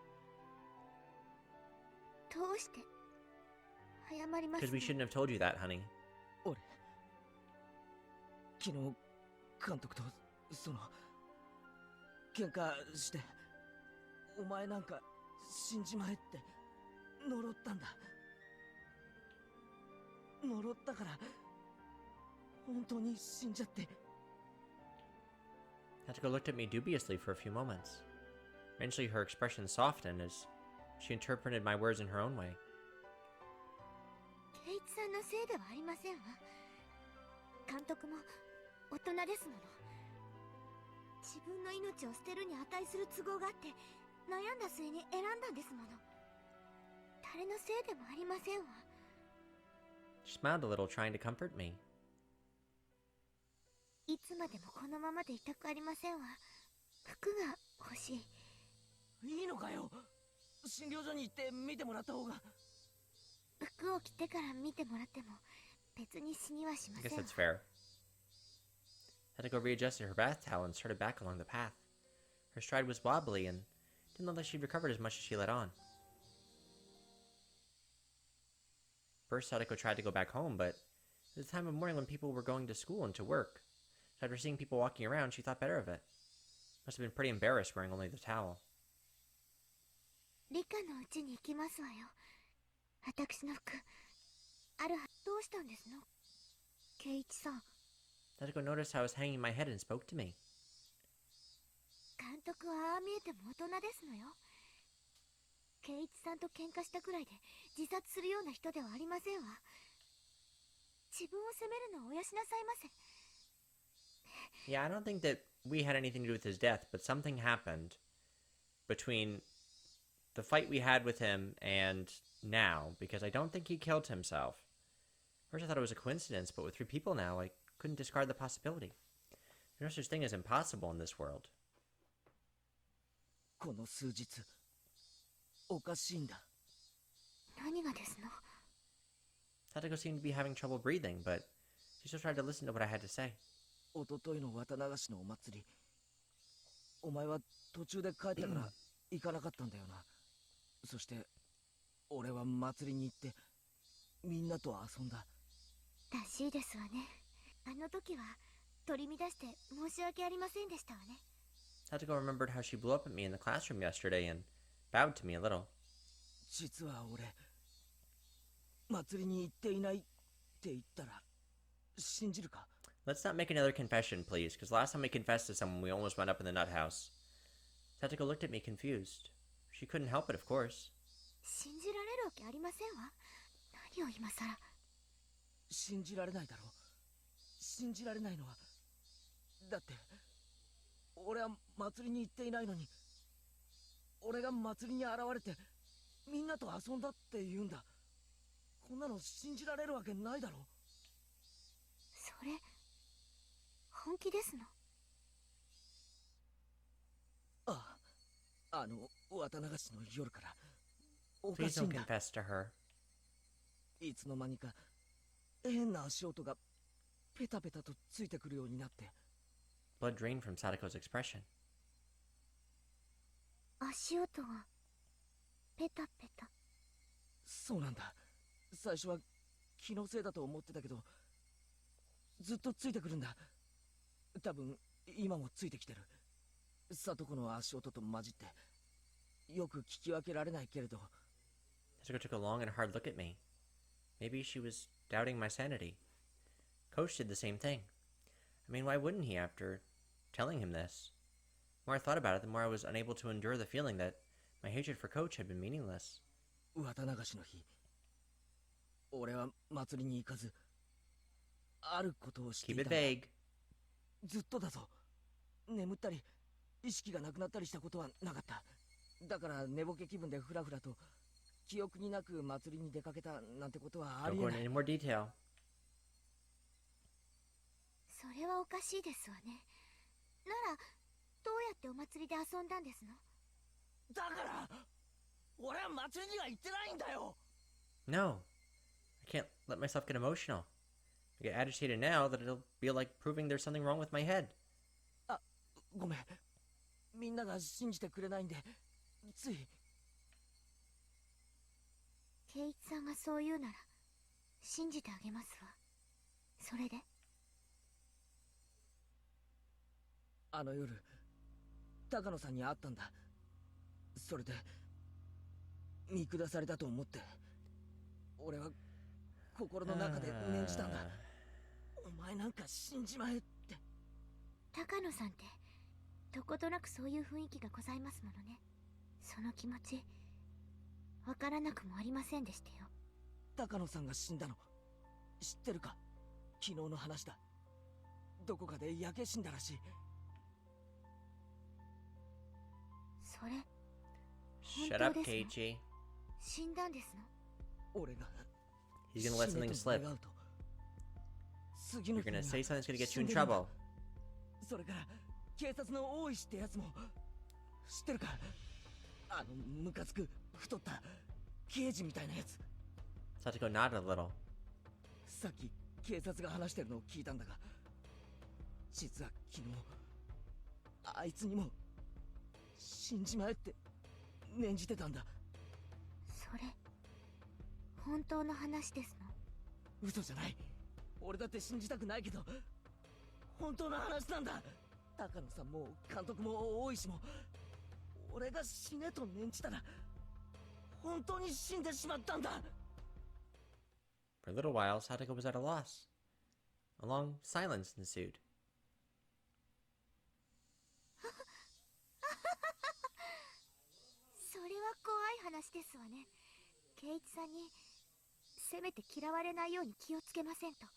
どうして謝ります Because we shouldn't have told you that, honey. 俺、昨日監督と喧嘩して、お前なんか死んじまえって呪ったんだ。呪ったから本当に死んじゃって。 Satoko looked at me dubiously for a few moments. Eventually her expression softened as she interpreted my words in her own way. のせいではありませんわ。監督も大人ですもの。自分の命を捨てるに値する都合があって悩んだ末に選んだんですもの。誰のせいでもありませんわ。 She smiled a little, trying to comfort me. いつまでもこのままでいたくありませんわ。服が欲しい。いいのかよ。診療所に行って見てもらった方が。服を着てから見てもらっても別に死にはしま I せ guess んわ。 that's fair. Satoko readjusted her bath towel and started back along the path. Her stride was wobbly and didn't look like she'd recovered as much as she let on. First, Sadako tried to go back home, but it was the time of morning when people were going to school and to work. So after seeing people walking around, she thought better of it. Must have been pretty embarrassed wearing only the towel. 理科のうちに行きますわよ。私の服あるはどうしたんですの、ケイイチさん。 Sadako noticed how I was hanging my head and spoke to me. 監督はああ見えても大人ですのよ。ケイイチさんと喧嘩したくらいで自殺するような人ではありませんわ。自分を責めるのをおやしなさいませ。 Yeah, I don't think that we had anything to do with his death, but something happened between the fight we had with him and now, because I don't think he killed himself. First I thought it was a coincidence, but with 3 people now, I couldn't discard the possibility. There's no such thing as impossible in this world. この数日おかしいんだ。何がですの。 Satoko seemed to be having trouble breathing, but she still tried to listen to what I had to say. おとといの綿流しのお祭り、お前は途中で帰ったから行かなかったんだよな。そして俺は祭りに行ってみんなと遊んだ。らしいですわね。あの時は取り乱して申し訳ありませんでしたわね。 Satoko remembered how she blew up at me in the classroom yesterday and bowed to me a little. 実は俺祭りに行っていないって言ったら信じるか。 Let's not make another confession, please, because last time we confessed to someone, we almost wound up in the nut house. Satoko looked at me confused. She couldn't help it, of course. 信じられるわけありませんわ。何を今さら。信じられないだろ。信じられないのはだって俺は祭りに行っていないのに、俺が祭りに現れてみんなと遊んだって言うんだ。こんなの信じられるわけないだろ。それ本気ですの。ああ、あの綿流しの夜からおか Please しいん don't だ。 confess to her. いつの間にか変な足音がペタペタとついてくるようになって。 Blood drained from Sadako's expression. 足音がペタペタ。そうなんだ。最初は気のせいだと思ってたけどずっとついてくるんだ。多分今もついてきてる。里子の足音と混じってよく聞き分けられないけれど。 Satoko took a long and hard look at me. Maybe she was doubting my sanity. Coach did the same thing. I mean, why wouldn't he after telling him this? The more I thought about it, the more I was unable to endure the feeling that my hatred for Coach had been meaningless. 綿流しの日、俺は祭りに行かずあることをしてい Keep たん it だ。 vague. ずっとだぞ。眠ったり意識がなくなったりしたことはなかった。だから寝ぼけ気分でフラフラと記憶になく祭りに出かけたなんてことはあ Don't り go えな into い。 any more detail. それはおかしいですわね。ならどうやってお祭りで遊んだんですの。だから俺は祭りには行ってないんだよ。 No. I can't let myself get emotional. I get agitated now that it'll feel like proving there's something wrong with my head. ごめん。みんなが信じてくれないんでつい。ケイイチさんがそう言うなら信じてあげますわ。それで。あの夜高野さんに会ったんだ。それで見下されたと思って俺は心の中で念じたんだ。お前なんか死んじまえって。高野さんってどことなくそういう雰囲気がございますものね。その気持ちわからなくもありませんでしたよ。高野さんが死んだの知ってるか？昨日の話だ。どこかで焼け死んだらしい。それ Shut up, 本当ですの？ Keiichi. 死んだんですの？俺が He's gonna let 死ね something と slip. 願うと、次の You're 日に gonna は say something's gonna get 死 you ん in でるんだ。 trouble. それから警察の大石ってやつも知ってるか？ムカつく太った刑事みたいなやつ。 Satoko nodded a little. さっき警察が話してるのを聞いたんだが、実は昨日あいつにも死んじまえって念じてたんだ。それ本当の話ですの？嘘じゃない。俺だって信じたくないけど本当の話なんだ。高野さんも監督も大石も俺が死ねと念じたら本当に死んでしまったんだ。 For a little while, Satoko was at a loss. A long silence ensued. それは怖い話ですわね。圭一さんにせめて嫌われないように気をつけませんと。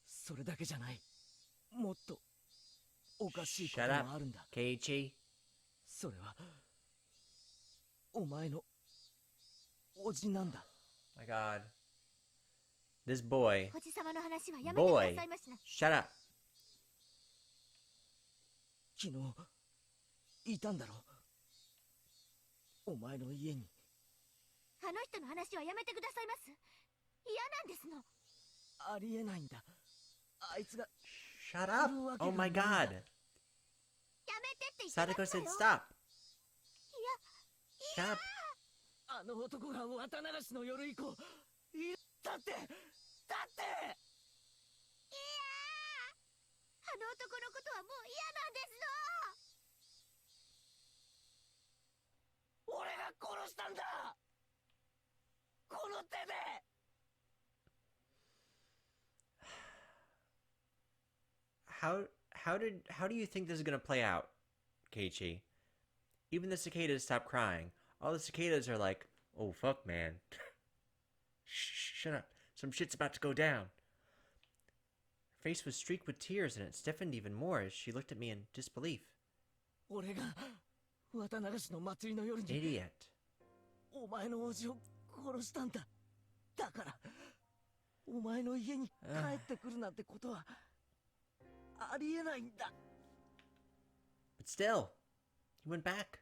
それだけじゃない。もっとおかしいこと Shut も up, あるんだ。 Keiichi. それはお前のおじなんだ。 My god. This boy. おじさまの話はやめてくだ Boy. さいましな。 Shut up. 昨日いたんだろお前の家に。あの人の話はやめてくださいます。嫌なんですの。ありえないんだ。あいつが Shut up. Oh my god. やめてって言ってま Satoko した said よ。 stop. Shut up. あの男が綿流しの夜以降いたってだってあの男のことはもう嫌なんですの。俺が殺したんだこの手で。 How do you think this is gonna play out, Keiichi? Even the cicadas stop crying. All the cicadas are like, "Oh fuck, man, shut up! Some shit's about to go down." Her face was streaked with tears, and it stiffened even more as she looked at me in disbelief. 俺が綿流しの祭りの夜に Idiot. お前のおじを殺したんだ。だからお前の家に帰ってくるなんてことはありえないんだ。 But still, he went back.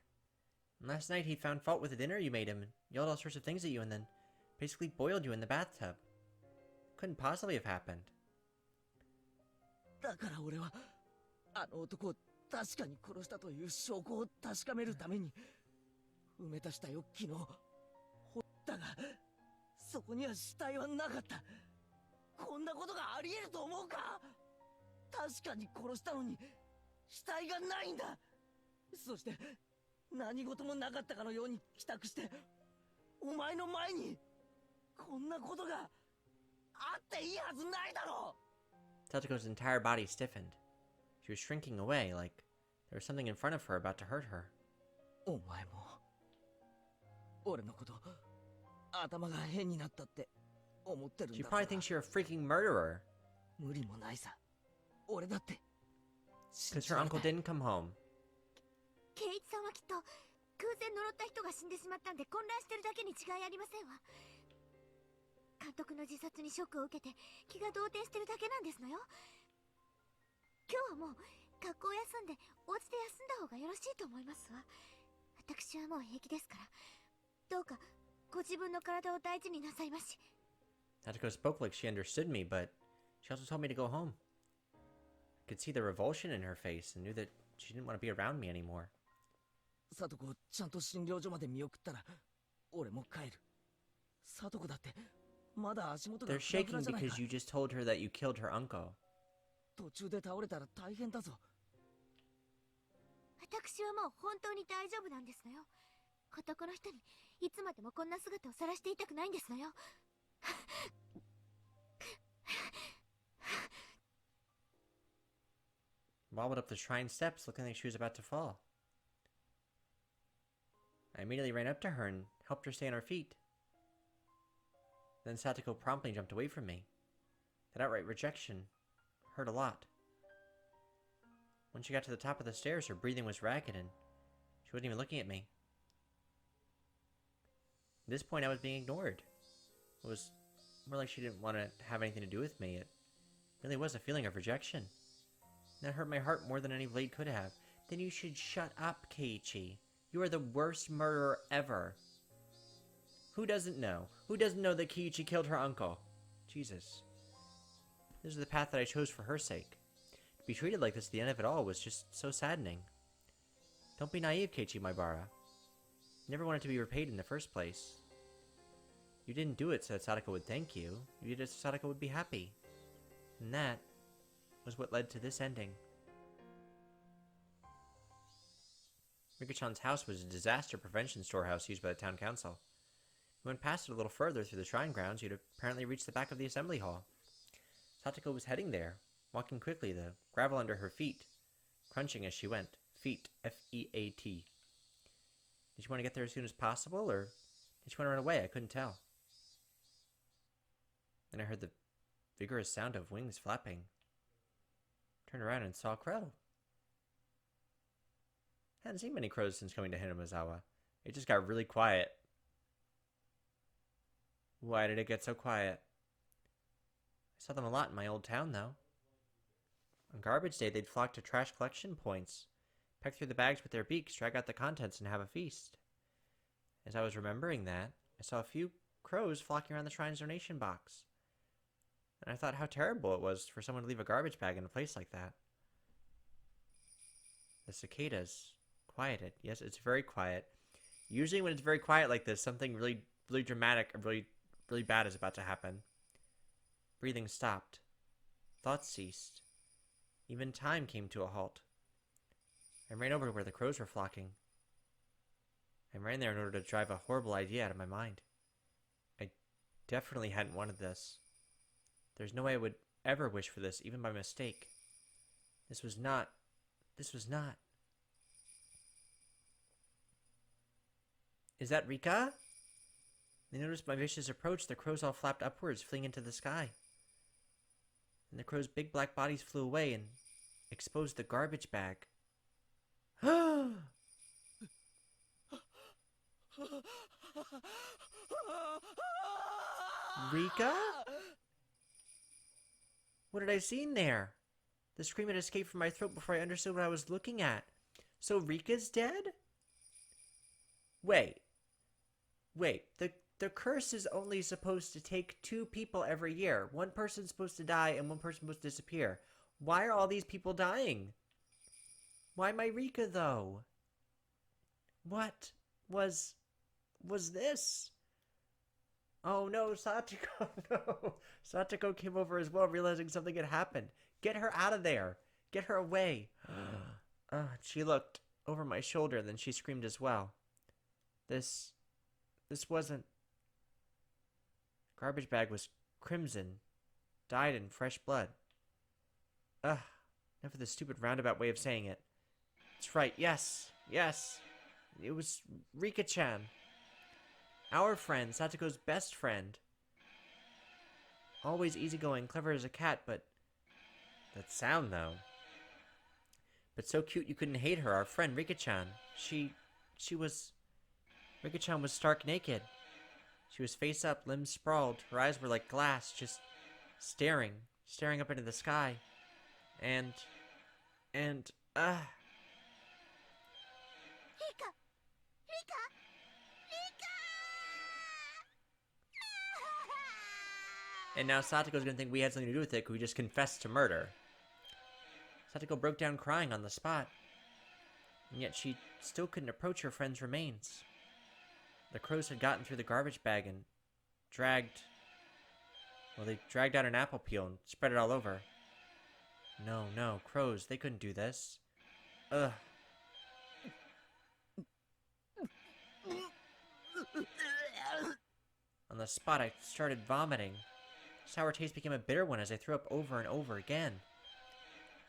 And last night he found fault with the dinner you made him and yelled all sorts of things at you and then basically boiled you in the bathtub. Couldn't possibly have happened. だから俺はあの男を確かに殺したという証拠を確かめるために埋めた死体を昨日掘ったが、そこには死体はなかった。こんなことがあり得ると思うか？確かに殺したのに死体がないんだ。そして何事もなかったかのように帰宅してお前の前にこんなことがあっていいはずないだろう。 Tatoko's entire body stiffened. She was shrinking away, like there was something in front of her about to hurt her. お前も俺のこと頭が変になったって思ってるん She だろう probably な。 thinks you're a freaking murderer. 無理もないさ。俺だって信 Because じ her られ uncle ない。 didn't come home. 圭一さんはきっと空前呪った人が死んでしまったんで混乱してるだけに違いありませんわ。監督の自殺にショックを受けて気が動転してるだけなんですのよ。今日はもう学校を休んでお家で休んだ方がよろしいと思いますわ。私はもう平気ですから、どうかご自分の体を大事になさいまし。 Tatsuko spoke like she understood me, but she also told me to go home. I could see the revulsion in her face and knew that she didn't want to be around me anymore. サトコをちゃんと診療所まで見送ったら俺も帰る。サトコだってまだ足元が They're フラフ shaking ラじゃないか。 because you just told her that you killed her uncle. 途中で倒れたら大変だぞ。私はもう本当に大丈夫なんですのよ。男の人にいつまでもこんな姿を晒していたくないんですのよ。Wobbled up the shrine steps, looking like she was about to fall. I immediately ran up to her and helped her stay on her feet. Then Satoko promptly jumped away from me. That outright rejection hurt a lot. When she got to the top of the stairs, her breathing was ragged and she wasn't even looking at me. At this point, I was being ignored. It was more like she didn't want to have anything to do with me. It really was a feeling of rejection. That hurt my heart more than any blade could have. Then you should shut up, Keiichi. You are the worst murderer ever. Who doesn't know? Who doesn't know that Keiichi killed her uncle? Jesus. This is the path that I chose for her sake. To be treated like this at the end of it all was just so saddening. Don't be naive, Keiichi Maibara. You never wanted to be repaid in the first place. You didn't do it so that Sadako would thank you. You did it so Sadako would be happy. And that was what led to this ending. Rika-chan's house was a disaster prevention storehouse used by the town council. If you went past it a little further through the shrine grounds, you'd apparently reach the back of the assembly hall. Satoko was heading there, walking quickly, the gravel under her feet, crunching as she went. Feet, F-E-A-T. Did she want to get there as soon as possible, or did she want to run away? I couldn't tell. Then I heard the vigorous sound of wings flapping. Turned around and saw a crow. Hadn't seen many crows since coming to Hinamizawa. It just got really quiet. Why did it get so quiet? I saw them a lot in my old town, though. On garbage day, they'd flock to trash collection points, peck through the bags with their beaks, drag out the contents, and have a feast. As I was remembering that, I saw a few crows flocking around the shrine's donation box. And I thought how terrible it was for someone to leave a garbage bag in a place like that. The cicadas quieted. Yes, it's very quiet. Usually when it's very quiet like this, something really, really dramatic or really bad is about to happen. Breathing stopped. Thoughts ceased. Even time came to a halt. I ran over to where the crows were flocking. I ran there in order to drive a horrible idea out of my mind. I definitely hadn't wanted this. There's no way I would ever wish for this, even by mistake. This was not. Is that Rika? They noticed my vicious approach. The crows all flapped upwards, fleeing into the sky. And the crows' big black bodies flew away and exposed the garbage bag. Rika? What had I seen there? The scream had escaped from my throat before I understood what I was looking at. So Rika's dead? Wait, the curse is only supposed to take 2 people every year. One person's supposed to die and one person's supposed to disappear. Why are all these people dying? Why my Rika, though? What was this? Oh no, Satoko, no. Satoko came over as well, realizing something had happened. Get her out of there. Get her away. She looked over my shoulder, then she screamed as well. This wasn't... Garbage bag was crimson, dyed in fresh blood. Enough of this stupid roundabout way of saying it. It's right, yes. It was Rika-chan. Our friend, Satoko's best friend. Always easygoing, clever as a cat, but... That sound, though. But so cute you couldn't hate her, our friend Rika-chan. She was... Rika-chan was stark naked. She was face up, limbs sprawled. Her eyes were like glass, just staring up into the sky. And... Rika! And now Satoko's gonna think we had something to do with it because we just confessed to murder. Satoko broke down crying on the spot. And yet she still couldn't approach her friend's remains. The crows had gotten through the garbage bag and they dragged out an apple peel and spread it all over. No, crows, they couldn't do this. Ugh. On the spot, I started vomiting. Sour taste became a bitter one as I threw up over and over again.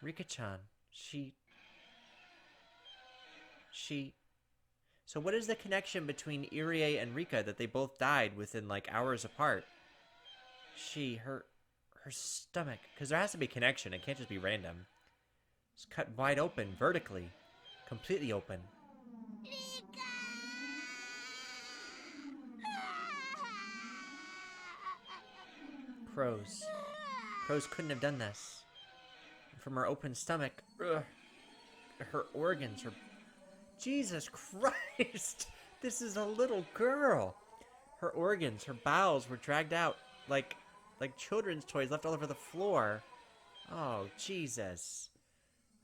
Rika-chan, she... So what is the connection between Irie and Rika that they both died within, like, hours apart? her stomach, because there has to be a connection. It can't just be random. It's cut wide open, vertically, completely open. Crows. Crows couldn't have done this. From her open stomach, her organs, her... Jesus Christ! This is a little girl! Her organs, her bowels were dragged out like children's toys left all over the floor. Oh, Jesus.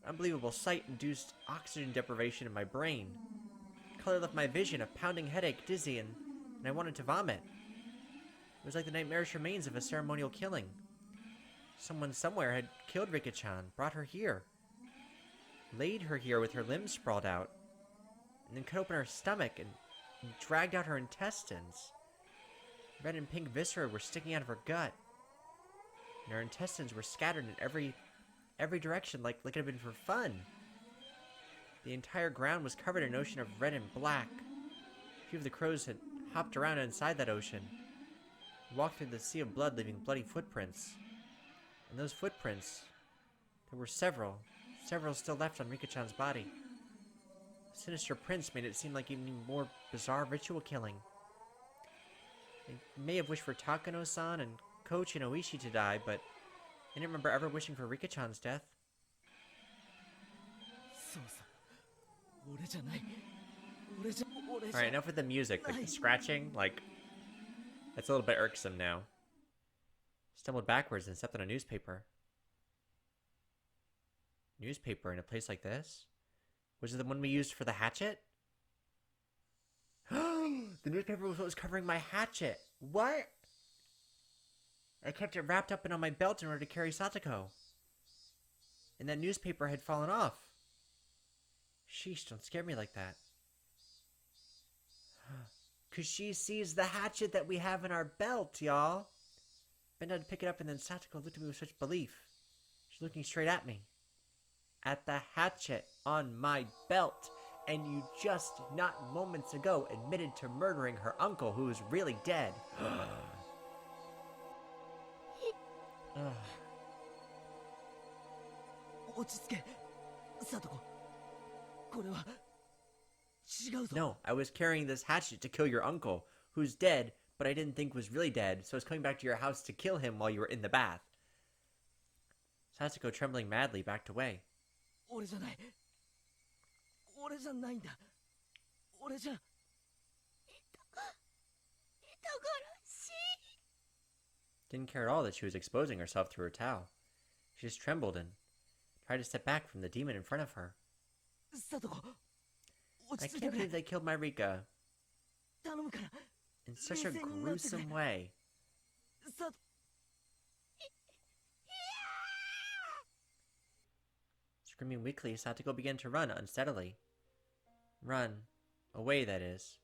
Unbelievable sight induced oxygen deprivation in my brain. Color left my vision, a pounding headache, dizzy, and I wanted to vomit. It was like the nightmarish remains of a ceremonial killing. Someone somewhere had killed Rika-chan, brought her here, laid her here with her limbs sprawled out, and then cut open her stomach and dragged out her intestines. Red and pink viscera were sticking out of her gut, and her intestines were scattered in every direction like it had been for fun. The entire ground was covered in an ocean of red and black. A few of the crows had hopped around inside that ocean, walked through the sea of blood, leaving bloody footprints. And those footprints, there were several still left on Rika-chan's body. The sinister prints made it seem like even more bizarre ritual killing. They may have wished for Takano-san and Coach and Oishi to die, but I didn't remember ever wishing for Rika-chan's death. Alright, enough with the music. Like the scratching, that's a little bit irksome now. Stumbled backwards and stepped on a newspaper. Newspaper in a place like this? Was it the one we used for the hatchet? The newspaper was what was covering my hatchet. What? I kept it wrapped up and on my belt in order to carry Satoko. And that newspaper had fallen off. Sheesh, don't scare me like that. 'Cause she sees the hatchet that we have in our belt, y'all. Bent down to pick it up and then Satoko looked at me with such belief. She's looking straight at me. At the hatchet on my belt. And you just, not moments ago, admitted to murdering her uncle who is really dead. No, I was carrying this hatchet to kill your uncle, who's dead, but I didn't think was really dead, so I was coming back to your house to kill him while you were in the bath. Satoko, trembling madly, backed away. Didn't care at all that she was exposing herself through her towel. She just trembled and tried to step back from the demon in front of her. I can't believe they killed my Rika. In such a gruesome way. Screaming weakly, Satoko began to run unsteadily. Run. Away, that is.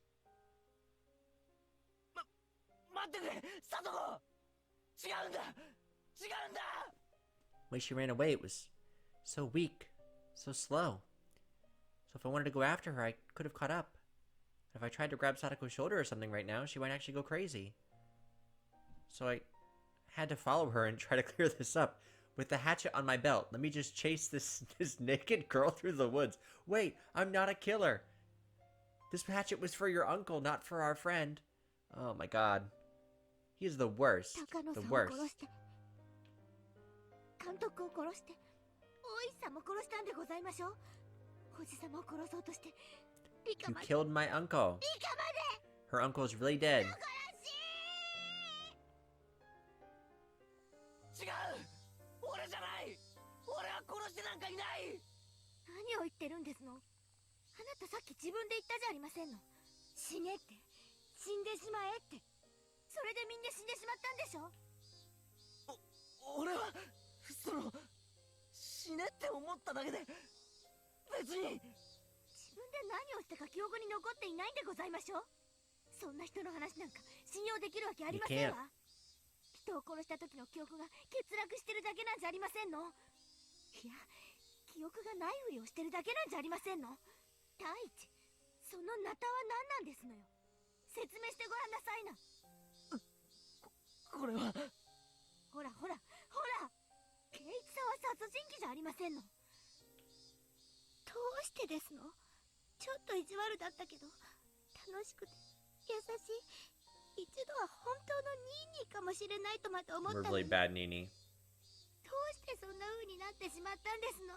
The way she ran away, it was so weak, so slow. So if I wanted to go after her, I could have caught up. If I tried to grab Satoko's shoulder or something right now, she might actually go crazy. So I had to follow her and try to clear this up. With the hatchet on my belt, let me just chase this naked girl through the woods. Wait, I'm not a killer. This hatchet was for your uncle, not for our friend. Oh my god. He's the worst. The worst. You killed my uncle. Her uncle's really dead. You can't. ほらほらほら、圭一さんは殺人鬼じゃありませんの。どうしてですの？ちょっと意地悪だったけど楽しくて優しい、一度は本当のニーニーかもしれないとまで思ったの We're に、 really bad, Nini. どうしてそんな風になってしまったんですの？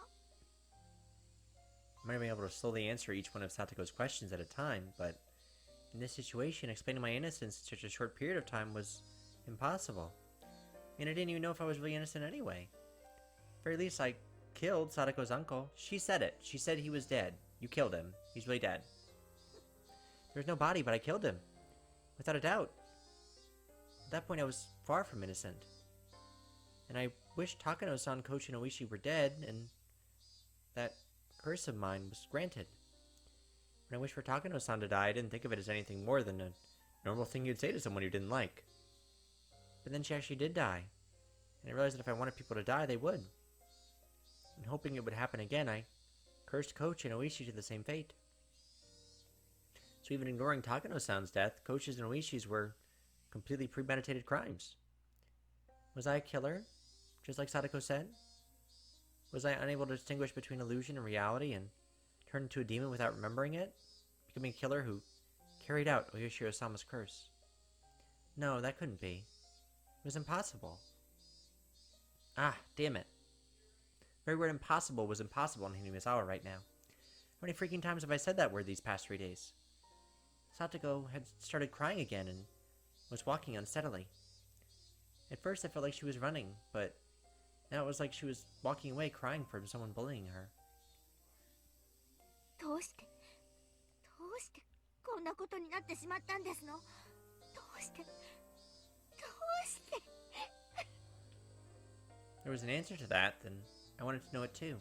I might have been able to slowly answer each one of Satoko's questions at a time, but in this situation, explaining my innocence in such a short period of time was impossible. And I didn't even know if I was really innocent anyway. At the very least, I killed Satoko's uncle. She said it. She said he was dead. You killed him. He's really dead. There's no body, but I killed him. Without a doubt. At that point, I was far from innocent. And I wished Takano-san, Coach, and Oishi were dead, and that curse of mine was granted. When I wished for Takano-san to die, I didn't think of it as anything more than a normal thing you'd say to someone you didn't like. But then she actually did die, and I realized that if I wanted people to die, they would. And hoping it would happen again, I cursed Coach and Oishi to the same fate. So even ignoring Takano-san's death, Coach's and Oishi's were completely premeditated crimes. Was I a killer, just like Sadako said? Was I unable to distinguish between illusion and reality and turned into a demon without remembering it, becoming a killer who carried out Oyashiro-sama's curse? No, that couldn't be. It was impossible. Ah, damn it. The very word impossible was impossible in Hinamizawa right now. How many freaking times have I said that word these past 3 days? Satoko had started crying again and was walking unsteadily. At first I felt like she was running, but now it was like she was walking away crying from someone bullying her. どうしてこんなことになってしまったんですの？どうして There was an answer to that, then I wanted to know it too.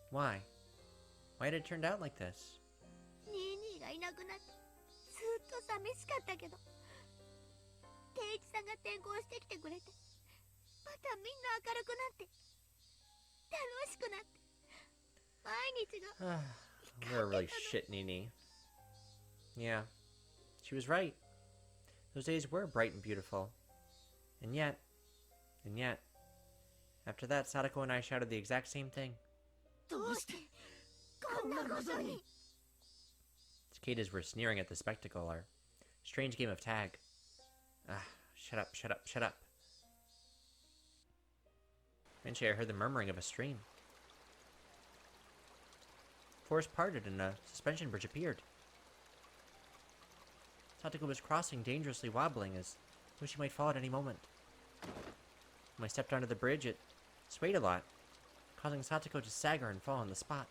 Why? Why had it turned out like this? ニーニーがいなくなってずっと寂しかったけど、圭一さんが転校してきてくれて、またみんな明るくなって楽しくなって、毎日が We're a really shit Nini. Yeah, she was right. Those days were bright and beautiful. And yet, after that, Sadako and I shouted the exact same thing. どうしてこんなことに。 Cicadas were sneering at the spectacle, our strange game of tag. Ah, shut up, shut up, shut up. Eventually I heard the murmuring of a stream. Forest parted and a suspension bridge appeared. Satoko was crossing, dangerously wobbling as though she might fall at any moment. When I stepped onto the bridge, it swayed a lot, causing Satoko to stagger and fall on the spot.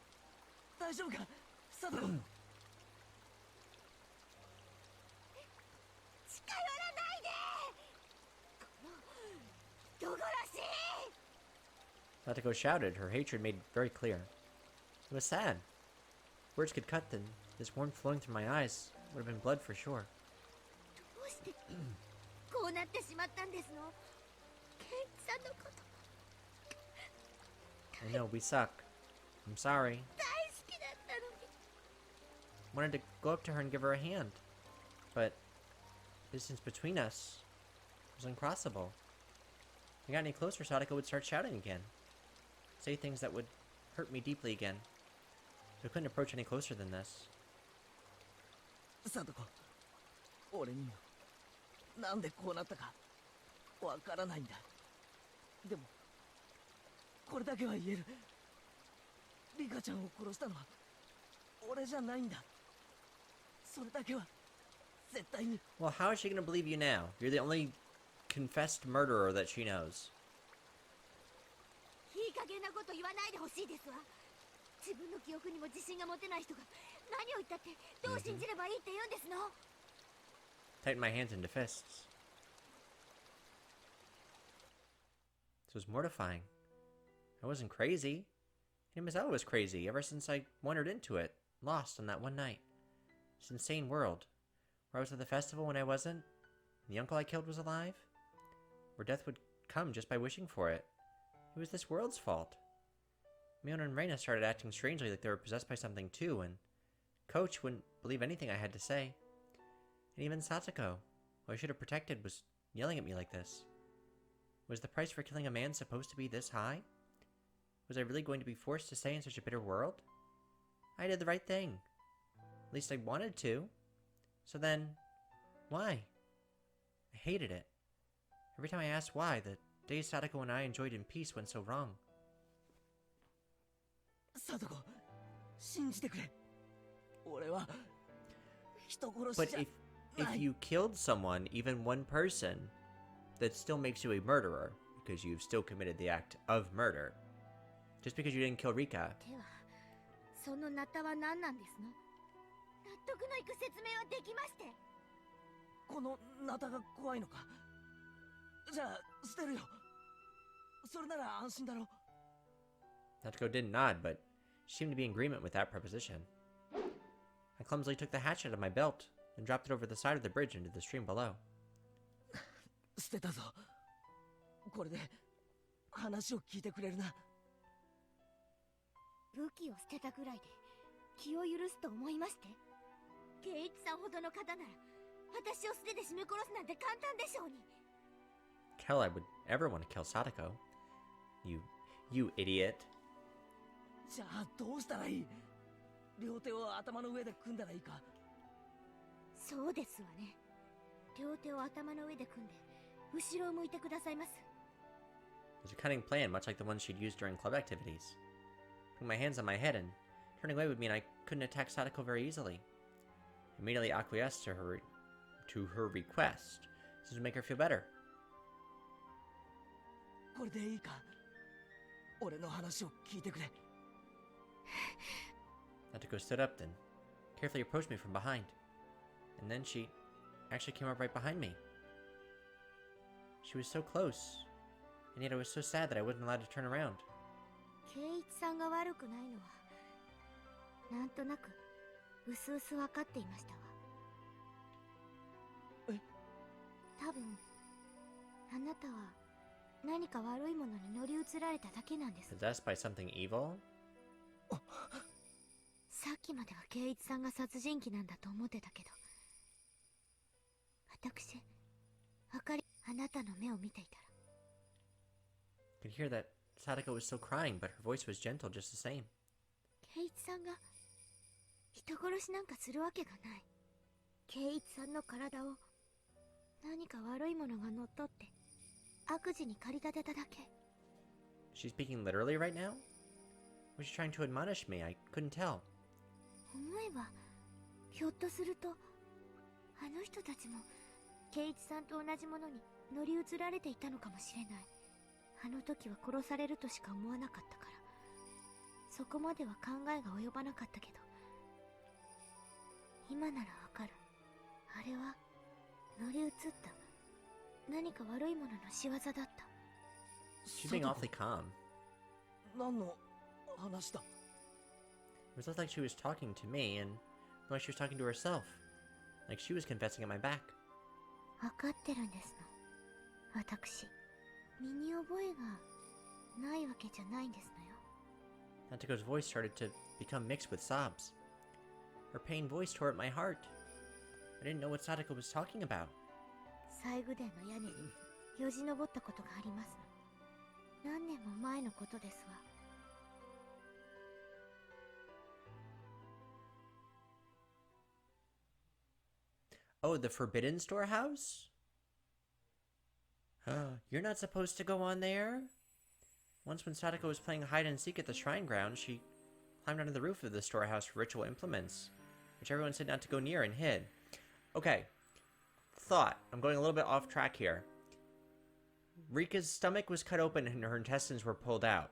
大丈夫か、サトコ。近寄らないで。この人殺し。 Satoko shouted, her hatred made very clear. It was sad. If words could cut them, this warmth flowing through my eyes would have been blood for sure. どうしてこうなってしまったんですの？ケンイチさんのこと I know, we suck. I'm sorry. 大好きだったのに。 Wanted to go up to her and give her a hand, but the distance between us was uncrossable. If I got any closer, Sadako would start shouting again, say things that would hurt me deeply again. So I couldn't approach any closer than this. サトコ、俺にもなんでこうなったかわからないんだ。でもこれだけは言える。リカちゃんを殺したのは俺じゃないんだ。それだけは絶対に。 Well, how is she gonna believe you now? You're the only confessed murderer that she knows. いい加減なこと言わないでほしいですわ。自分の記憶にも自信が持てない人が何を言ったってどう信じればいいって言うんですの？ Tighten my hands into fists. This was mortifying. I wasn't crazy. Hinamizawa was crazy ever since I wandered into it, lost on that one night. This insane world, where I was at the festival when I wasn't, and the uncle I killed was alive, where death would come just by wishing for it. It was this world's fault. Miona and Reina started acting strangely like they were possessed by something too, and Coach wouldn't believe anything I had to say. And even Satoko, who I should have protected, was yelling at me like this. Was the price for killing a man supposed to be this high? Was I really going to be forced to stay in such a bitter world? I did the right thing. At least I wanted to. So then, why? I hated it. Every time I asked why, the days Sadako and I enjoyed in peace went so wrong. サトコ、信じてくれ。俺は人殺 But しじゃ if ない。 you killed someone, even one person, that still makes you a murderer, because you've still committed the act of murder. Just because you didn't kill Rika. ではそのナタは何なんですの？納得のいく説明はできまして。このナタが怖いのか。じゃあ捨てるよ。それなら安心だろ。 Natsuko didn't nod, but she seemed to be in agreement with that proposition. I clumsily took the hatchet out of my belt and dropped it over the side of the bridge into the stream below. 捨てたぞ。これで話を聞いてくれるな。武器を捨てたぐらいで気を許すと思いまして。圭一さんほどの方なら私を素手で絞め殺すなんて簡単でしょうに。 Hell, I would ever want to kill Sadako. You idiot. じゃあどうしたらいい？両手を頭の上で組んだらいいか？そうですわね。両手を頭の上で組んで後ろを向いてくださいます。 It was a cunning plan, much like the one she'd used during club activities. Putting my hands on my head and turning away would mean I couldn't attack Sadako very easily. I immediately acquiesced to her request, so to make her feel better. これでいいか？俺の話を聞いてくれ。 Natsuko stood up then, carefully approached me from behind. And then she actually came up right behind me. She was so close, and yet I was so sad that I wasn't allowed to turn around. 圭一さんが悪くないのはなんとなくうすうす分かっていましたわ。え？多分あなたは何か悪いものに乗り移られただけなんです。 Possessed by something evil? さっきまでは圭一さんが殺人鬼なんだと思ってたけど、私、あかり、あなたの目を見ていたら。 I could hear that Sadako was still crying, but her voice was gentle just the same. 圭一さんが人殺しなんかするわけがない。圭一さんの体を何か悪いものが乗っ取って悪事に駆り立てただけ。 She's speaking literally right now? Was she trying to admonish me? I couldn't tell. 思えばひょっとするとあの人たちも圭一さんと同じものに乗り移られていたのかもしれない。あの時は殺されるとしか思わなかったから、そこまでは考えが及ばなかったけど、今ならわかる。あれは乗り移った何か悪いものの仕業だった。 She's being awfully calm. 何の話だ？ It was less like she was talking to me, and more like she was talking to herself. Like she was confessing at my back. わかってるんですの。私、身に覚えがないわけじゃないんですのよ。 Natsuko's voice started to become mixed with sobs. Her pained voice tore at my heart. I didn't know what Sadako was talking about. 西宮殿の屋根によじ登ったことがありますの。何年も前のことですわ。 Oh, the Forbidden Storehouse? You're not supposed to go on there? Once when Sadako was playing hide and seek at the shrine ground, she climbed onto the roof of the storehouse for ritual implements, which everyone said not to go near and hid. Okay. Thought. I'm going a little bit off track here. Rika's stomach was cut open and her intestines were pulled out.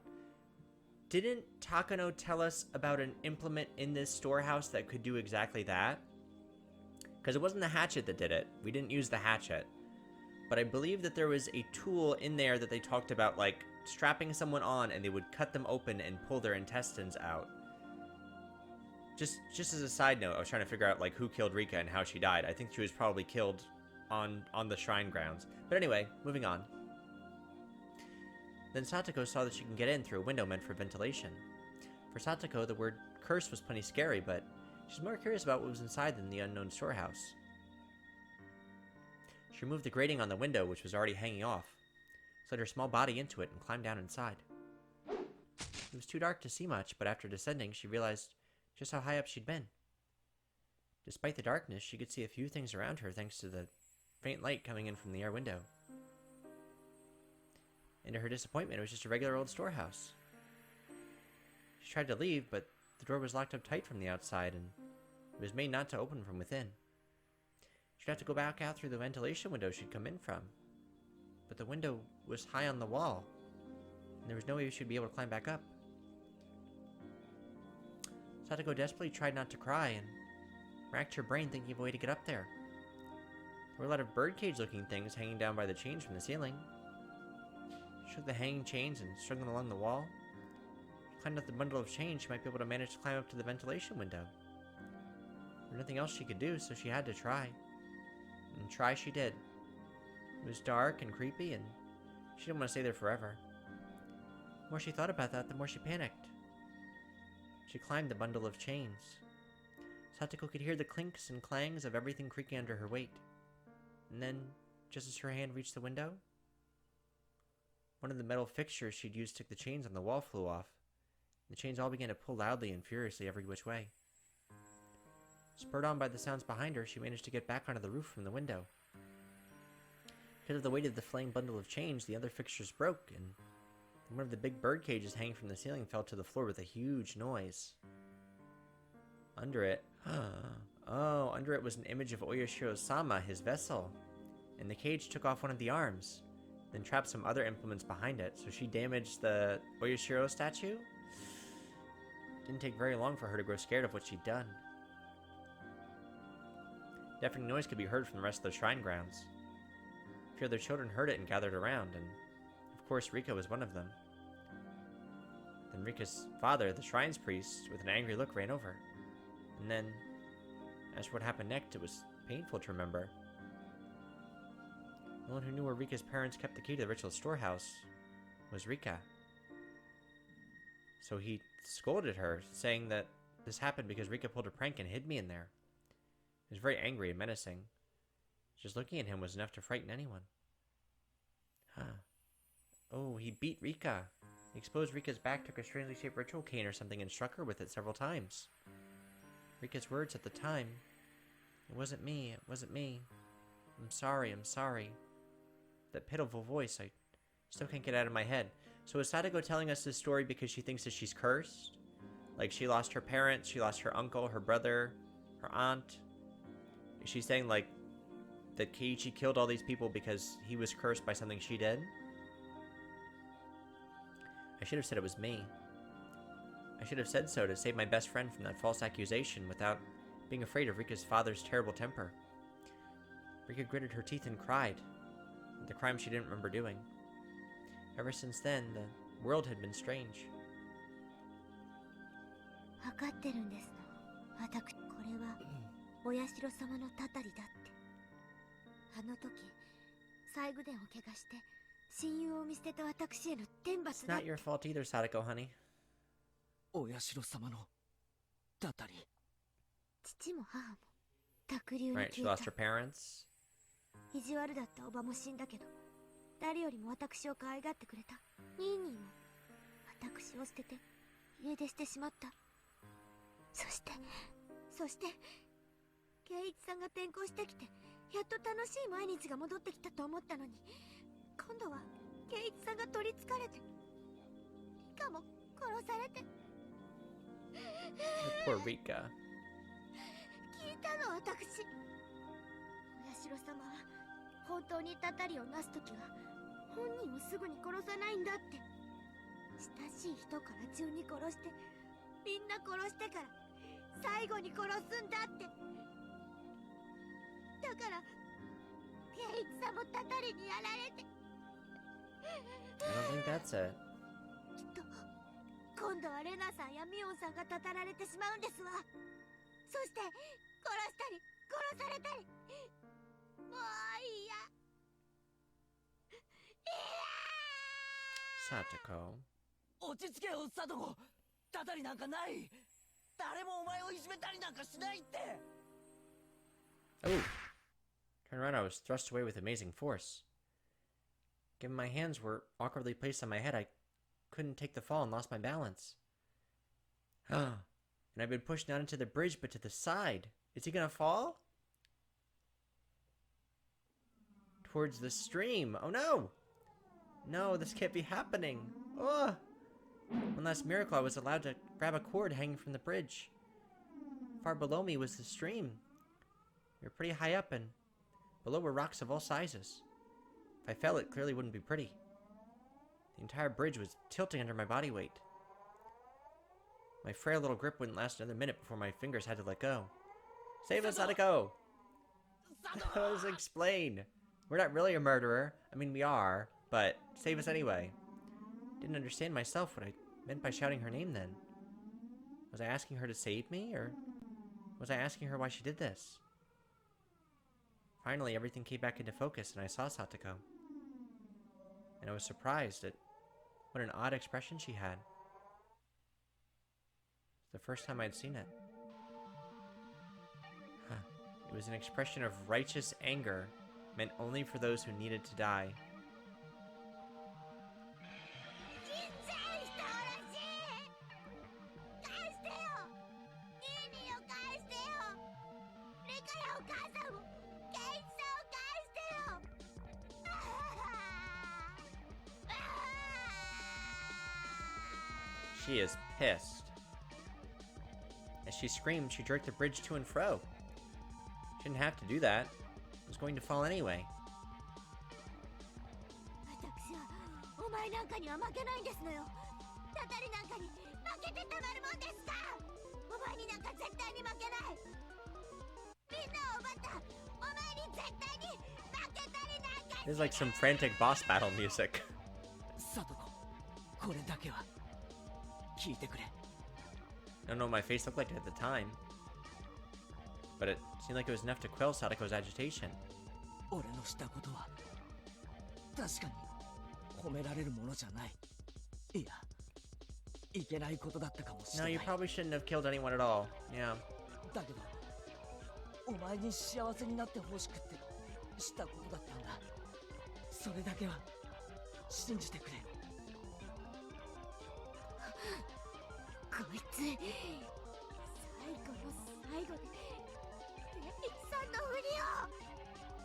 Didn't Takano tell us about an implement in this storehouse that could do exactly that? Because it wasn't the hatchet that did it. We didn't use the hatchet. But I believe that there was a tool in there that they talked about, like, strapping someone on and they would cut them open and pull their intestines out. Just as a side note, I was trying to figure out, like, who killed Rika and how she died. I think she was probably killed on the shrine grounds. But anyway, moving on. Then Satoko saw that she can get in through a window meant for ventilation. For Satoko, the word curse was plenty scary, but she's more curious about what was inside than the unknown storehouse. She removed the grating on the window, which was already hanging off. slid her small body into it, and climbed down inside. It was too dark to see much, but after descending, she realized just how high up she'd been. Despite the darkness, she could see a few things around her thanks to the faint light coming in from the air window. And to her disappointment, it was just a regular old storehouse. She tried to leave, but the door was locked up tight from the outside, and it was made not to open from within. She'd have to go back out through the ventilation window she'd come in from. But the window was high on the wall, and there was no way she'd be able to climb back up. Satoko desperately tried not to cry and racked her brain thinking of a way to get up there. There were a lot of birdcage-looking things hanging down by the chains from the ceiling. She shook the hanging chains and strung them along the wall. She climbed up the bundle of chains, she might be able to manage to climb up to the ventilation window. There was nothing else she could do, so she had to try. And try she did. It was dark and creepy, and she didn't want to stay there forever. The more she thought about that, the more she panicked. She climbed the bundle of chains. Satoko could hear the clinks and clangs of everything creaking under her weight. And then, just as her hand reached the window, one of the metal fixtures she'd used to take the chains on the wall flew off. The chains all began to pull loudly and furiously every which way. Spurred on by the sounds behind her, she managed to get back onto the roof from the window. Because of the weight of the flaying bundle of chains, the other fixtures broke, and one of the big bird cages hanging from the ceiling fell to the floor with a huge noise. Under it, under it was an image of Oyashiro-sama, his vessel, and the cage took off one of the arms, then trapped some other implements behind it, so she damaged the Oyashiro statue. Didn't take very long for her to grow scared of what she'd done. Deafening noise could be heard from the rest of the shrine grounds. A few other children heard it and gathered around, and of course Rika was one of them. Then Rika's father, the shrine's priest, with an angry look ran over. And then, as for what happened next, it was painful to remember. The one who knew where Rika's parents kept the key to the ritual storehouse was Rika. So he scolded her, saying that this happened because Rika pulled a prank and hid me in there. He was very angry and menacing. Just looking at him was enough to frighten anyone. Oh, he beat Rika. He exposed Rika's back, took a strangely shaped ritual cane or something, and struck her with it several times. Rika's words at the time, "It wasn't me, it wasn't me. I'm sorry, I'm sorry." That pitiful voice, I still can't get out of my head. So is Sadako telling us this story because she thinks that she's cursed? Like she lost her parents, she lost her uncle, her brother, her aunt? Is she saying like that Keiichi killed all these people because he was cursed by something she did? I should have said it was me. I should have said so to save my best friend from that false accusation without being afraid of Rika's father's terrible temper. Rika gritted her teeth and cried. The crime she didn't remember doing. Ever since then, the world had been strange. わかってるんですの。私、これはお社様のたたりだって。あの時、最後伝を怪我して親友を見捨てた私への天罰 It's だ。 not your fault either, Sadako, honey. お社様のたたり。父も母も濁流に Right, she 消え lost た。 her parents. 意地悪だったおばも死んだけど、誰よりも私を可愛がってくれたニーニーも私を捨てて家出してしまった。そして圭一さんが転校してきてやっと楽しい毎日が戻ってきたと思ったのに、今度は圭一さんが取りつかれてリカも殺されて。 Poor Rika. 聞いたの私。お社様は本当にたたりをなすときは本人をすぐに殺さないんだって。親しい人から順に殺してみんな殺してから最後に殺すんだって。だから圭一さんもたたりにやられて。 I don't think that's it. きっと今度はレナさんやミオンさんがたたられてしまうんですわ。そして殺したり殺されたり。もう嫌。 Satoko. 落ち着けよサトコ。たたりなんかない。誰もお前をいじめたりなんかしないって。 Oh. Turn around, I was thrust away with amazing force. Given my hands were awkwardly placed on my head, I couldn't take the fall and lost my balance. And I've been pushed not into the bridge, but to the side. Is he gonna fall? Towards the stream. Oh no! No, this can't be happening. Oh! One last miracle, I was allowed to grab a cord hanging from the bridge. Far below me was the stream. We were pretty high up, and below were rocks of all sizes. If I fell, it clearly wouldn't be pretty. The entire bridge was tilting under my body weight. My frail little grip wouldn't last another minute before my fingers had to let go. Save us, Sadako! Let's explain. We're not really a murderer. I mean, we are, but save us anyway. Didn't understand myself what I meant by shouting her name then. Was I asking her to save me, or was I asking her why she did this? Finally, everything came back into focus, and I saw Satoko. And I was surprised at what an odd expression she had. It's the first time I'd seen it. It was an expression of righteous anger, meant only for those who needed to die. She is pissed. As she screamed, she jerked the bridge to and fro. She didn't have to do that. It was going to fall anyway. This is like some frantic boss battle music. I don't know what my face looked like at the time, but it seemed like it was enough to quell Sadako's agitation. No, you probably shouldn't have killed anyone at all. Yeah.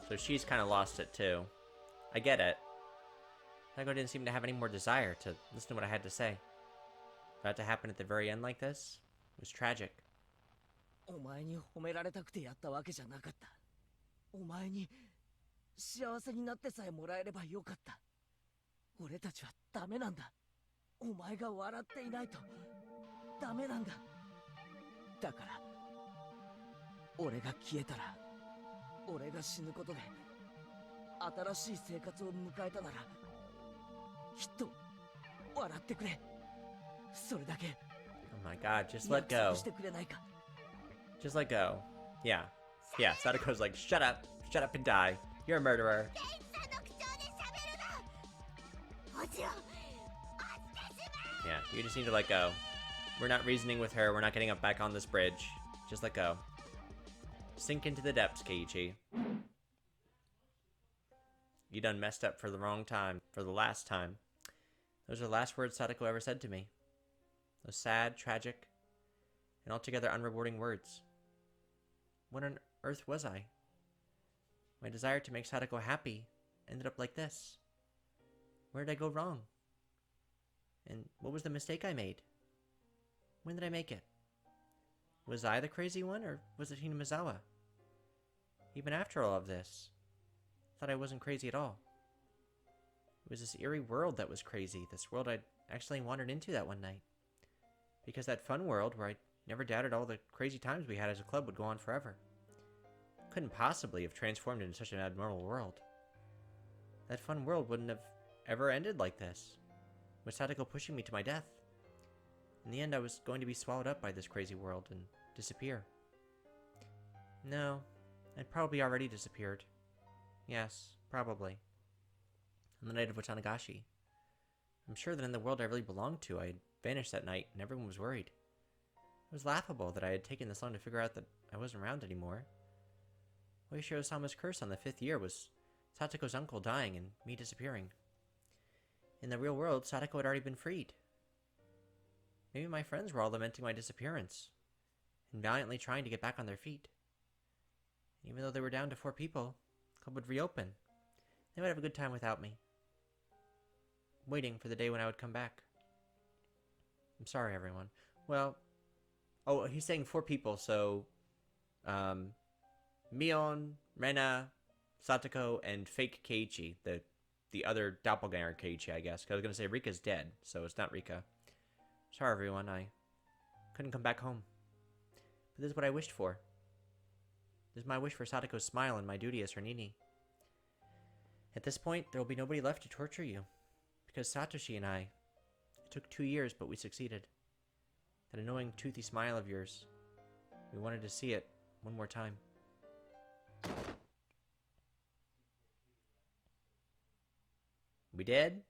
So she's kind of lost it too. I get it. Sadako didn't seem to have any more desire to listen to what I had to say. For that to happen at the very end like this was tragic. Oh my god, just let go. Just let go. Yeah. Yeah, Sadako's like, shut up and die. You're a murderer. Yeah, you just need to let go. We're not reasoning with her, we're not getting up back on this bridge. Just let go. Sink into the depths, Keiichi. You done messed up for the wrong time, for the last time. Those are the last words Sadako ever said to me. Those sad, tragic, and altogether unrewarding words. What on earth was I? My desire to make Sadako happy ended up like this. Where did I go wrong? And what was the mistake I made? When did I make it? Was I the crazy one, or was it Hinamizawa? Even after all of this, I thought I wasn't crazy at all. It was this eerie world that was crazy, this world I'd actually wandered into that one night. Because that fun world where I never doubted all the crazy times we had as a club would go on forever. Couldn't possibly have transformed into such an abnormal world. That fun world wouldn't have ever ended like this, with Sadako pushing me to my death. In the end, I was going to be swallowed up by this crazy world and disappear. No, I'd probably already disappeared. Yes, probably. On the night of Watanagashi. I'm sure that in the world I really belonged to, I had vanished that night and everyone was worried. It was laughable that I had taken this long to figure out that I wasn't around anymore. Oishiro-sama's curse on the 5th year was Satoko's uncle dying and me disappearing. In the real world, Sadako had already been freed. Maybe my friends were all lamenting my disappearance and valiantly trying to get back on their feet. Even though they were down to 4 people, the club would reopen. They would have a good time without me, waiting for the day when I would come back. I'm sorry, everyone. Well, oh, he's saying 4 people, so Mion, Rena, Satoko, and fake Keiichi, the other doppelganger Keiichi, I guess. 'Cause I was going to say Rika's dead, so it's not Rika. Sorry, everyone, I couldn't come back home. But this is what I wished for. This is my wish for Satoko's smile and my duty as her Nini. At this point, there will be nobody left to torture you. Because Satoshi and I, it took 2 years, but we succeeded. That annoying toothy smile of yours, we wanted to see it one more time. We did?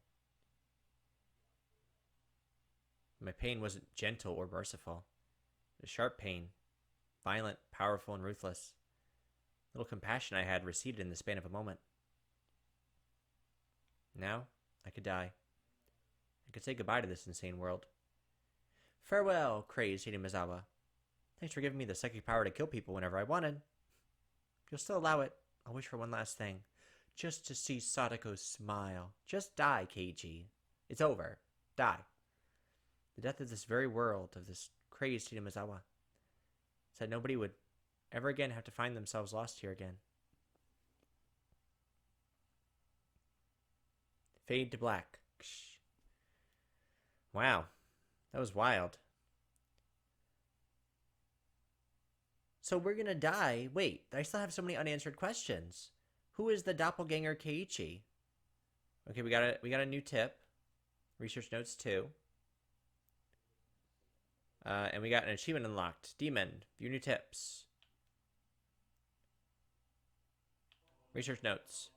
My pain wasn't gentle or merciful. It was sharp pain, violent, powerful, and ruthless. Little compassion I had receded in the span of a moment. Now, I could die. I could say goodbye to this insane world. Farewell, crazed Hinamizawa. Thanks for giving me the psychic power to kill people whenever I wanted. If you'll still allow it, I'll wish for one last thing. Just to see Satoko's smile. Just die, Keiichi. It's over. Die. The death of this very world, of this crazed Hinamizawa, said nobody would ever again have to find themselves lost here again. Fade to black. Wow. That was wild. So we're gonna die. Wait, I still have so many unanswered questions. Who is the doppelganger Keiichi? Okay, we got a new tip. Research notes 2. And we got an achievement unlocked. Demon, view new tips. Research notes.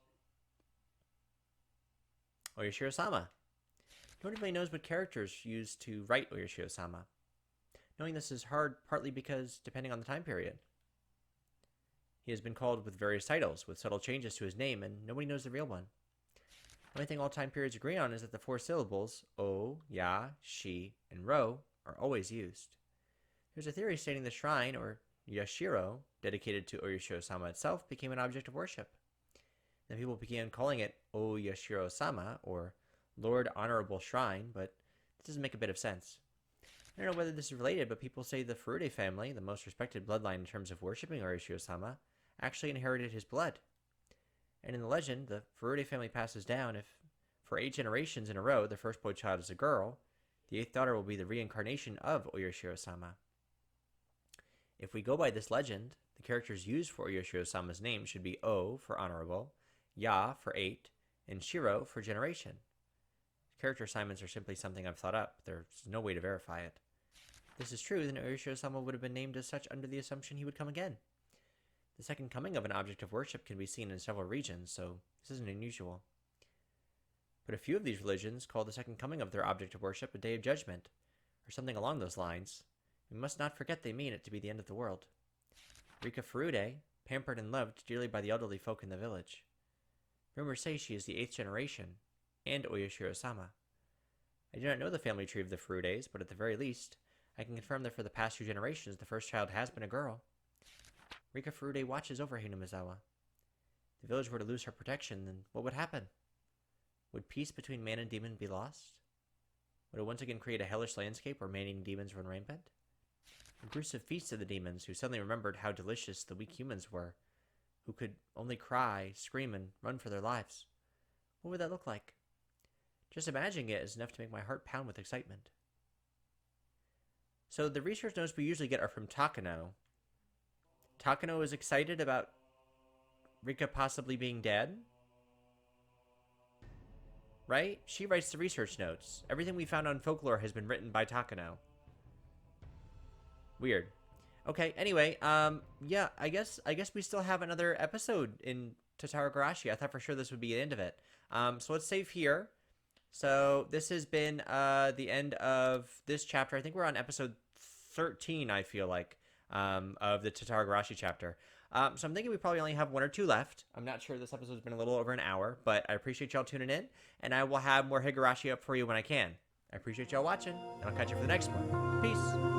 Oyashiro-sama. Nobody really knows what characters used to write Oyashiro-sama. Knowing this is hard partly because, depending on the time period, he has been called with various titles, with subtle changes to his name, and nobody knows the real one. The only thing all time periods agree on is that the 4 syllables, O, Ya, Shi, and Ro, are always used. There's a theory stating the shrine, or yashiro, dedicated to Oyashiro-sama itself, became an object of worship. Then people began calling it O Yashiro-sama, or Lord Honorable Shrine, but this doesn't make a bit of sense. I don't know whether this is related, but people say the Furude family, the most respected bloodline in terms of worshipping Oyashiro-sama, actually inherited his blood. And in the legend, the Furude family passes down if, for 8 generations in a row, the first boy child is a girl, the 8th daughter will be the reincarnation of Oyashiro-sama. If we go by this legend, the characters used for Oyashiro-sama's name should be O for honorable, Ya for 8, and Shiro for generation. Character assignments are simply something I've thought up. There's no way to verify it. If this is true, then Oyashiro-sama would have been named as such under the assumption he would come again. The second coming of an object of worship can be seen in several regions, so this isn't unusual. But a few of these religions call the second coming of their object of worship a day of judgment, or something along those lines. We must not forget they mean it to be the end of the world. Rika Furude, pampered and loved dearly by the elderly folk in the village. Rumors say she is the 8th generation, and Oyashiro-sama. I do not know the family tree of the Furudes, but at the very least, I can confirm that for the past 2 generations, the first child has been a girl. Rika Furude watches over Hinamizawa. If the village were to lose her protection, then what would happen? Would peace between man and demon be lost? Would it once again create a hellish landscape where man-eating demons run rampant? A gruesome feast of the demons who suddenly remembered how delicious the weak humans were, who could only cry, scream, and run for their lives. What would that look like? Just imagining it is enough to make my heart pound with excitement. So the research notes we usually get are from Takano. Takano is excited about Rika possibly being dead? Right? She writes the research notes. Everything we found on folklore has been written by Takano. Weird. Okay, anyway, yeah, I guess we still have another episode in Tatarigoroshi. I thought for sure this would be the end of it. So let's save here. So this has been the end of this chapter. I think we're on episode 13, I feel like, of the Tatarigoroshi chapter. So I'm thinking we probably only have 1 or 2 left. I'm not sure. This episode's been a little over an hour, but I appreciate y'all tuning in, and I will have more Higurashi up for you when I can. I appreciate y'all watching, and I'll catch you for the next one. Peace.